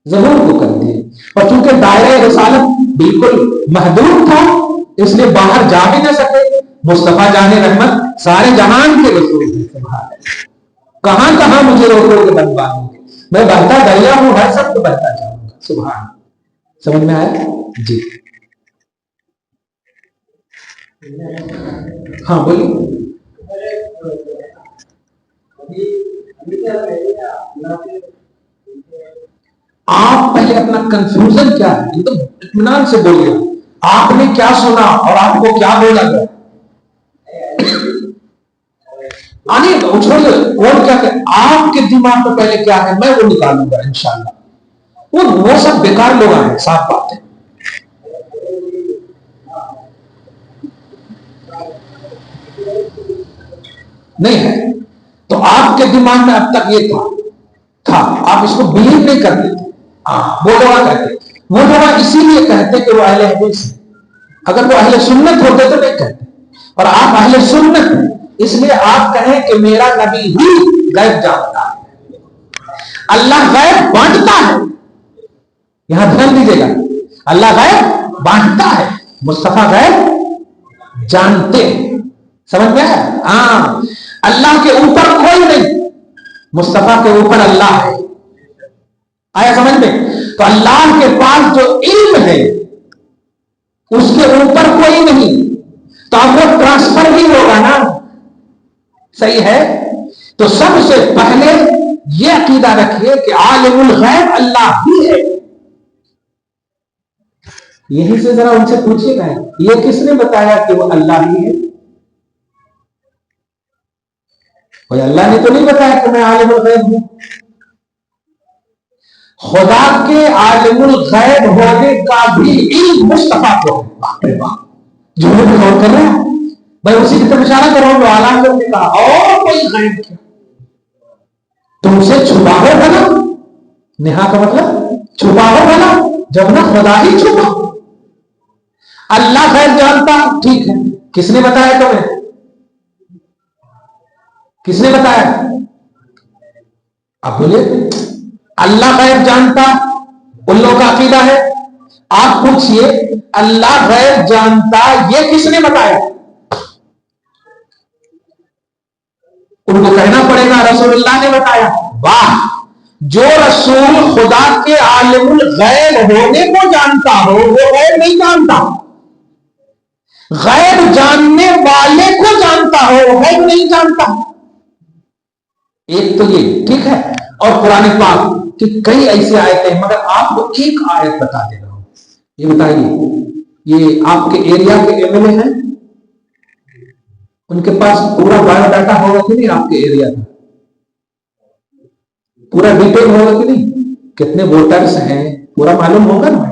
زبور کو کر دیا، اور چونکہ دائرہ رسالت بالکل محدود تھا اس لیے باہر جا بھی نہ سکے۔ مصطفیٰ جان رحمت سارے جہان کے رسول ہیں، سبحان اللہ۔ کہاں کہاں مجھے روکو گے بنواؤں گے، میں بہتا دریا ہوں، ہر سب کو بہتا جاؤں گا، سبحان اللہ۔ سمجھ میں آیا جی؟ ہاں بولیے۔ آپ پہلے اپنا کنفیوژن کیا ہے تو اطمینان سے بولیے، آپ نے کیا سنا اور آپ کو کیا بولا گیا؟ چھوڑیے کون کیا کہ آپ کے دماغ میں پہلے کیا ہے میں وہ نکالوں گا انشاءاللہ۔ وہ سب بیکار لوگ ہیں، صاف بات ہے۔ نہیں ہے تو آپ کے دماغ میں اب تک یہ تھا، آپ اس کو بلیو نہیں کرتے تھے۔ وہ لوگ کہتے، وہ لوگ اسی لیے کہتے کہ وہ اہل حدیث ہیں، اگر وہ اہل سنت ہوتے تو نہیں کہتے، اور آپ اہل سنت ہیں اس لیے آپ کہیں کہ میرا نبی ہی غیب جانتا ہے، اللہ غیب بانٹتا ہے۔ یہاں دھیان دیجیے گا، اللہ غیب بانٹتا ہے، مصطفیٰ غیب جانتے ہیں، سمجھ میں ہے؟ ہاں، اللہ کے اوپر کوئی نہیں، مصطفیٰ کے اوپر اللہ ہے۔ آیا سمجھ میں؟ تو اللہ کے پاس جو علم ہے اس کے اوپر کوئی نہیں، تو اب وہ ٹرانسفر بھی ہوگا نا، صحیح ہے؟ تو سب سے پہلے یہ عقیدہ رکھیے کہ عالم الغیب اللہ ہی ہے۔ یہیں سے ذرا ان سے پوچھیے گا یہ کس نے بتایا کہ وہ اللہ ہی ہے؟ کوئی اللہ نے تو نہیں بتایا کہ میں عالم الغیب ہوں۔ خدا کے عالم الغیب ہونے کا بھی علم مصطفیٰ کو ہے۔ جو لوگ غور کر رہے ہیں میں اسی کی طرف اشارہ کر رہا ہوں، اعلان نے کہا اور کوئی غیب کیا تم سے چھپا ہوگا نا، نہا کا مطلب چھپا ہوگا نا، جب نہ خدا ہی چھپا۔ اللہ غیب جانتا، ٹھیک ہے، کس نے بتایا تمہیں؟ کس نے بتایا؟ اب بولے اللہ غیب جانتا، ان لوگوں کا عقیدہ ہے۔ آپ پوچھئے اللہ غیب جانتا یہ کس نے بتایا؟ ان کو کہنا پڑے گا رسول اللہ نے بتایا۔ واہ، جو رسول خدا کے عالم الغیب ہونے کو جانتا ہو وہ غیب نہیں جانتا، غیب جاننے والے کو جانتا ہو وہ غیب نہیں جانتا۔ ایک تو یہ ٹھیک ہے، اور قرآن پاک کہ کئی ایسی آیتیں ہیں، مگر آپ کو ایک آیت بتا دے رہا ہوں، یہ بتائیے یہ آپ کے ایریا کے ایم ایل اے ہیں، ان کے پاس پورا بایو ڈاٹا ہوگا کہ نہیں؟ آپ کے ایریا کا پورا ڈیٹیل ہوگا کہ نہیں؟ کتنے ووٹرز ہیں پورا معلوم ہوگا نا،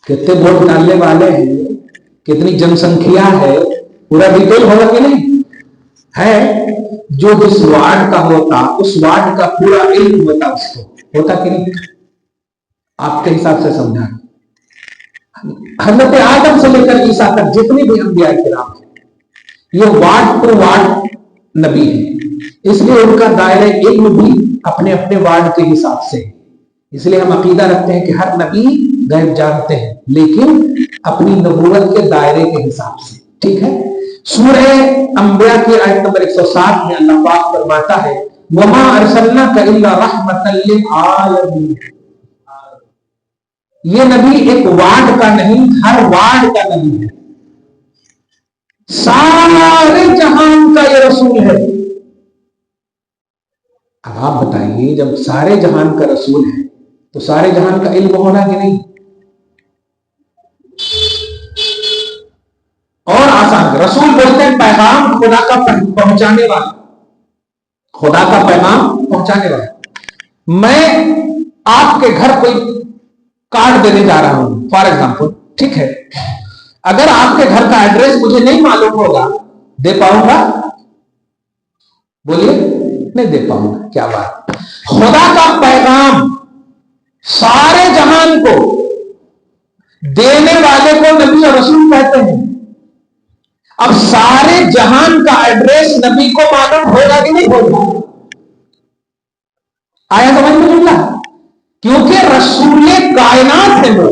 کتنے ووٹ ڈالنے والے ہیں، کتنی جن سنکھیا ہے، پورا ڈیٹیل ہوگا کہ نہیں ہے؟ جو جس وارڈ کا ہوتا اس وارڈ کا پورا علم ہوتا، اس کو ہوتا کہ نہیں؟ آپ کے حساب سے سمجھا، حضرت آدم سے لے کر عیسیٰ تک جتنے بھی انبیاء کرام ہیں یہ وارڈ ٹو وارڈ نبی ہیں، اس لیے ان کا دائرہ علم بھی اپنے اپنے وارڈ کے حساب سے ہے۔ اس لیے ہم عقیدہ رکھتے ہیں کہ ہر نبی غیب جانتے ہیں لیکن اپنی نبوت کے دائرے کے حساب سے، ٹھیک ہے؟ سورہ انبیاء کی آیت نمبر 107 میں اللہ پاک فرماتا ہے وَمَا أَرْسَلْنَاكَ إِلَّا رَحْمَةً لِلْعَالَمِينَ، یہ نبی ایک وارڈ کا نہیں، ہر وارڈ کا نبی ہے، سارے جہان کا یہ رسول ہے۔ اب آپ بتائیے جب سارے جہان کا رسول ہے تو سارے جہان کا علم ہونا کہ نہیں؟ اور آسان، رسول بولتے ہیں پیغام خدا کا پہنچانے والا، خدا کا پیغام پہنچانے والا۔ میں آپ کے گھر کوئی کارڈ دینے جا رہا ہوں فار ایگزامپل، ٹھیک ہے؟ اگر آپ کے گھر کا ایڈریس مجھے نہیں معلوم ہوگا دے پاؤں گا؟ بولیے، نہیں دے پاؤں گا۔ کیا بات! خدا کا پیغام سارے جہان کو دینے والے کو نبی اور رسول کہتے ہیں۔ اب سارے جہان کا ایڈریس نبی کو معلوم ہوگا کہ نہیں ہوگا؟ آیا سمجھ میں جملہ؟ کیونکہ رسول کائنات ہے وہ،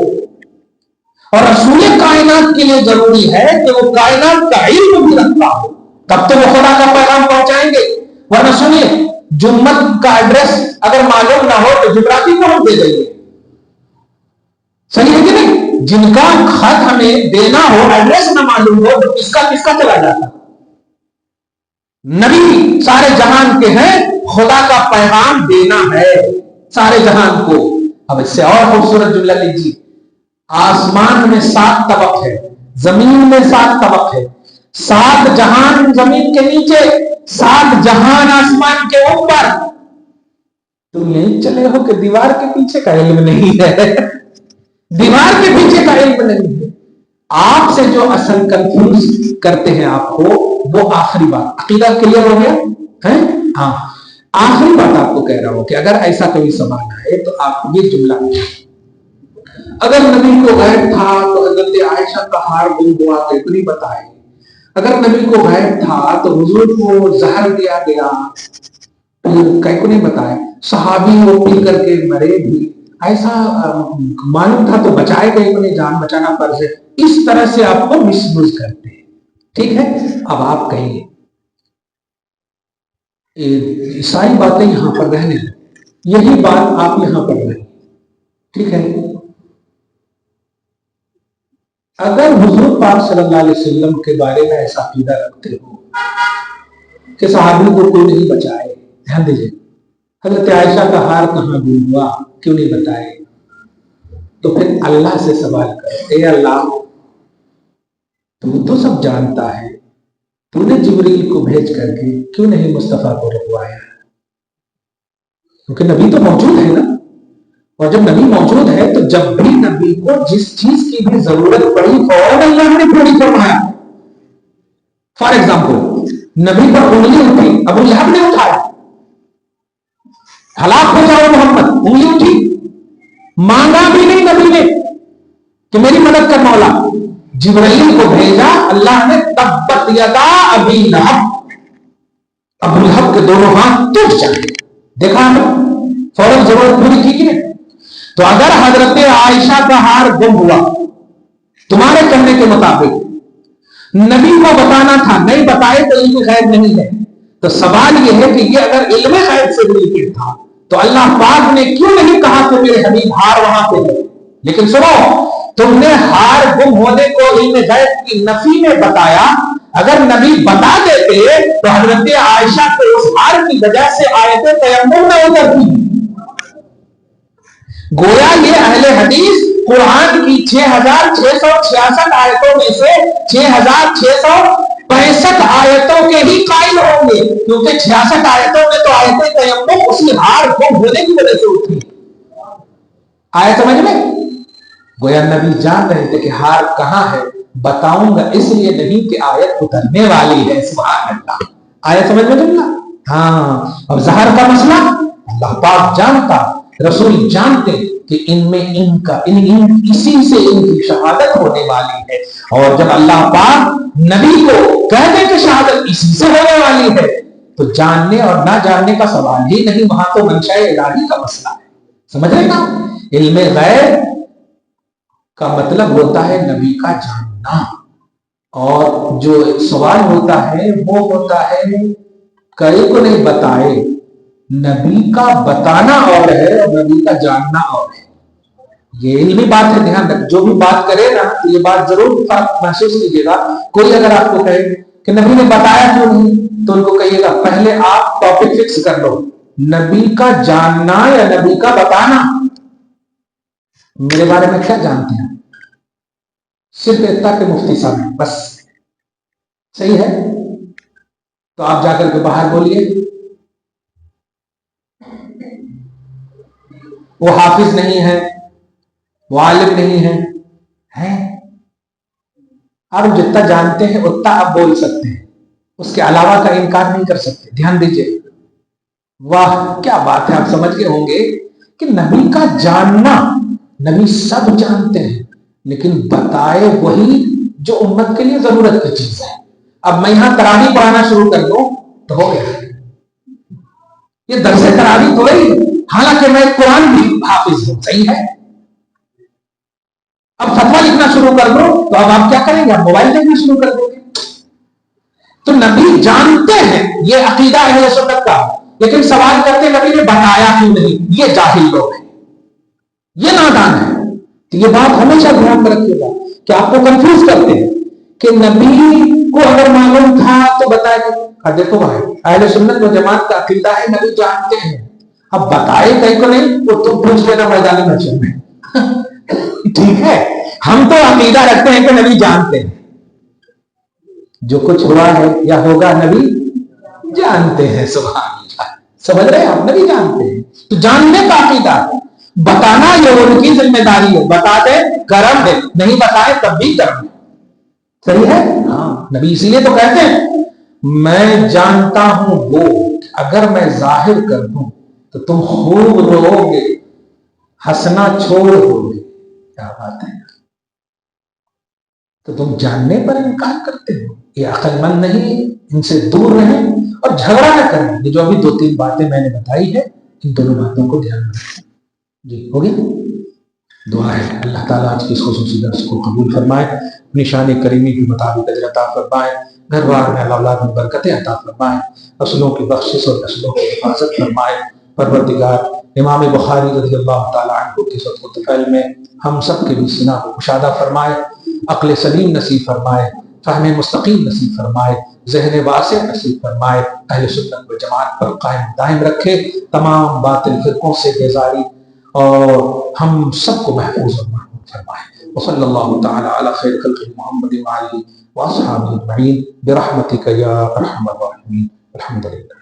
اور رسول کائنات کے لیے ضروری ہے کہ وہ کائنات کا علم بھی رکھتا ہو، تب تو وہ خدا کا پیغام پہنچائیں گے۔ ورنہ سنیے، جمت کا ایڈریس اگر معلوم نہ ہو تو جغرافی کو ہم دے دیں گے، صحیح ہے کہ نہیں؟ جن کا خط ہمیں دینا ہو ایڈریس نہ معلوم ہو تو کس کا چلا جاتا؟ نبی سارے جہان کے ہیں، خدا کا پیغام دینا ہے سارے جہان کو۔ اب اس سے اور خوبصورت جملہ لیجیے، آسمان میں 7 طبق ہے، زمین میں 7 طبق ہے، 7 جہان زمین کے نیچے، 7 جہان آسمان کے اوپر۔ تم یہیں چلے ہو کہ دیوار کے پیچھے کا علم نہیں ہے، دیوار کے پیچھے کا علم نہیں ہے۔ آپ سے جو اصل کنفیوز کرتے ہیں آپ کو، وہ آخری بات، عقیدہ کلیئر ہو گیا ہے؟ ہاں، آخری بات آپ کو کہہ رہا ہوں کہ اگر ایسا کوئی سوال ہے تو آپ یہ جملہ، اگر نبی کو غیب تھا تو حضرت عائشہ کا ہار گم ہوا تو اتنی بتائے، اگر نبی کو غیب تھا تو حضور کو زہر دیا گیا کہیں کو نہیں بتائے، صحابی وہ پی کر کے مرے بھی، ایسا معلوم تھا تو بچائے گئے، انہیں جان بچانا فرض ہے۔ اس طرح سے آپ کو مسیوز کرتے ہیں، ٹھیک ہے؟ اب آپ کہیں ساری باتیں یہاں پر رہنے دیں، یہی بات آپ یہاں پر رہیں، ٹھیک ہے؟ اگر حضور پاک صلی اللہ علیہ وسلم کے بارے میں ایسا عقیدہ رکھتے ہو کہ صحابی کو کوئی نہیں بچائے، دھیان دیجیے، حضرت عائشہ کا ہار کہاں گم ہوا کیوں نہیں بتائے، تو پھر اللہ سے سوال کرو، اے اللہ تو سب جانتا ہے، تو نے جبریل کو بھیج کر کے کیوں نہیں مصطفیٰ کو رکوایا؟ کیونکہ نبی تو موجود ہے نا، اور جب نبی موجود ہے تو جب بھی نبی کو جس چیز کی بھی ضرورت پڑی فوراً اللہ نے پوری فرمایا۔ فار ایگزامپل، نبی پر انگلی اٹھی، ابو لہب نے اٹھایا، ہلاک ہو جاؤ محمد، انگلی اٹھی، مانگا بھی نہیں نبی نے کہ میری مدد کر مولا، جبرائیل کو بھیجا اللہ نے، تبت یدا ابی لہب، ابو لہب کے دونوں ہاتھ ٹوٹ جائے، دیکھا ہمیں فوراً ضرورت پوری کی کہ نہیں؟ تو اگر حضرت عائشہ کا ہار گم ہوا تمہارے کہنے کے مطابق، نبی کو بتانا تھا، نہیں بتائے تو علم غیب نہیں ہے، تو سوال یہ ہے کہ یہ اگر علم غیب سے ریلیٹڈ تھا تو اللہ پاک نے کیوں نہیں کہا کہ میرے حبیب ہار وہاں پہ ہے؟ لیکن سنو، تم نے ہار گم ہونے کو علم غیب کی نفی میں بتایا، اگر نبی بتا دیتے تو حضرت عائشہ کے اس ہار کی وجہ سے آیت تیمم نہ اترتی۔ گویا یہ اہل حدیث قرآن کی 6666 آیتوں میں سے 6665 آیتوں کے ہی قائل ہوں گے، کیونکہ 66 آیتوں میں تو آیت تیمم اسی ہار کو ہونے کی وجہ سے اٹھی۔ آیت سمجھ میں؟ گویا نبی جان رہے تھے کہ ہار کہاں ہے، بتاؤں گا اس لیے نہیں کہ آیت اترنے والی ہے۔ سبحان اللہ، آیت سمجھ میں جملہ؟ ہاں، اب ظہر کا مسئلہ اللہ پاک جانتا، رسول جانتے کہ ان میں اسی سے ان کی شہادت ہونے والی ہے، اور جب اللہ پاک نبی کو کہہ دے کہ شہادت اسی سے ہونے والی ہے تو جاننے اور نہ جاننے کا سوال ہی نہیں، وہاں تو منشاء الہی کا مسئلہ ہے۔ سمجھ رہے نا؟ علم غیب کا مطلب ہوتا ہے نبی کا جاننا، اور جو سوال ہوتا ہے وہ ہوتا ہے کئی کو نہیں بتائے، نبی کا بتانا اور ہے اور نبی کا جاننا اور ہے۔ یہ علمی بات ہے، دھیان رکھ، جو بھی بات کرے نا تو یہ بات ضرور محسوس کیجیے گا۔ کوئی اگر آپ کو کہے کہ نبی نے بتایا کیوں نہیں، تو ان کو کہیے گا پہلے آپ ٹاپک فکس کر لو، نبی کا جاننا یا نبی کا بتانا؟ میرے بارے میں کیا جانتے ہیں؟ صرف اتنا کہ مفتی صاحب ہیں، بس۔ صحیح ہے؟ تو آپ جا کر کے باہر بولیے وہ حافظ نہیں ہے، وہ عالم نہیں ہے، آپ جتنا جانتے ہیں اتنا آپ بول سکتے ہیں، اس کے علاوہ کا انکار نہیں کر سکتے۔ دھیان دیجئے، واہ کیا بات ہے! آپ سمجھ گئے ہوں گے کہ نبی کا جاننا، نبی سب جانتے ہیں لیکن بتائے وہی جو امت کے لیے ضرورت کی چیز ہے۔ اب میں یہاں تراویح پڑھانا شروع کر دوں تو ہو گیا، یہ درس تراویح تو ہے، حالانکہ میں قرآن بھی حافظ ہوں، صحیح ہے؟ اب فتویٰ لکھنا شروع کر دو تو اب آپ کیا کریں گے؟ آپ موبائل دیکھنا شروع کر دیں گے۔ تو نبی جانتے ہیں، یہ عقیدہ ہے اہل سنت کا، لیکن سوال کرتے نبی نے بتایا کیوں نہیں؟ یہ جاہل لوگ ہیں، یہ نادان ہے۔ تو یہ بات ہمیشہ دھیان میں رکھیے گا کہ آپ کو کنفیوز کرتے ہیں کہ نبی کو اگر معلوم تھا تو بتائے گا۔ دیکھو بھائی، اہل سنت و جماعت کا عقیدہ ہے نبی جانتے ہیں، اب بتائے کہیں کو نہیں، وہ تم پوچھ لینا میدان محشر میں۔ ٹھیک ہے، ہم تو عقیدہ رکھتے ہیں کہ نبی جانتے ہیں، جو کچھ ہوا ہے یا ہوگا نبی جانتے ہیں۔ سبحان اللہ، سمجھ رہے ہیں آپ؟ نبی جانتے ہیں، تو جاننے کا عقیدہ ہے، بتانا یہ ان کی ذمہ داری ہے، بتا دے کرم ہے، نہیں بتائے تب بھی کرم ہے۔ صحیح ہے؟ ہاں، نبی اسی لیے تو کہتے ہیں میں جانتا ہوں وہ اگر میں ظاہر کر دوں تو تم خوب رو گے، ہنسنا چھوڑ دو گے۔ کیا بات ہے! تو تم جاننے پر انکار کرتے ہو، یہ عقل مند نہیں، ان سے دور رہیں اور جھگڑا نہ کریں۔ یہ جو ابھی 2-3 باتیں میں نے بتائی ہے، ان دونوں باتوں کو دھیان میں رکھیں۔ جی ہو گیا؟ دعا ہے اللہ تعالیٰ آج کی اس خصوصی درس کو قبول فرمائے، اپنی شان کریمی کے مطابق اجر عطا فرمائے، گھر بار میں اولاد میں برکتیں عطا فرمائے، نسلوں کی بخشش اور نسلوں کی حفاظت فرمائے۔ پروردگار امام بخاری رضی اللہ تعالیٰ عنہ کی صدقۃ الفعل میں ہم سب کے بھی سینہ کو کشادہ فرمائے، عقل سلیم نصیب فرمائے، فہم مستقیم نصیب فرمائے، ذہن واسع نصیب فرمائے، اہل سنت و جماعت پر قائم دائم رکھے، تمام باطل فرقوں سے بیزاری اور ہم سب کو محفوظ اور محفوظ فرمائے۔ وصلی اللہ تعالی علی خیر خلق محمد وعلی واصحابہ اجمعین برحمتک یا ارحم الراحمین۔ الحمدللہ۔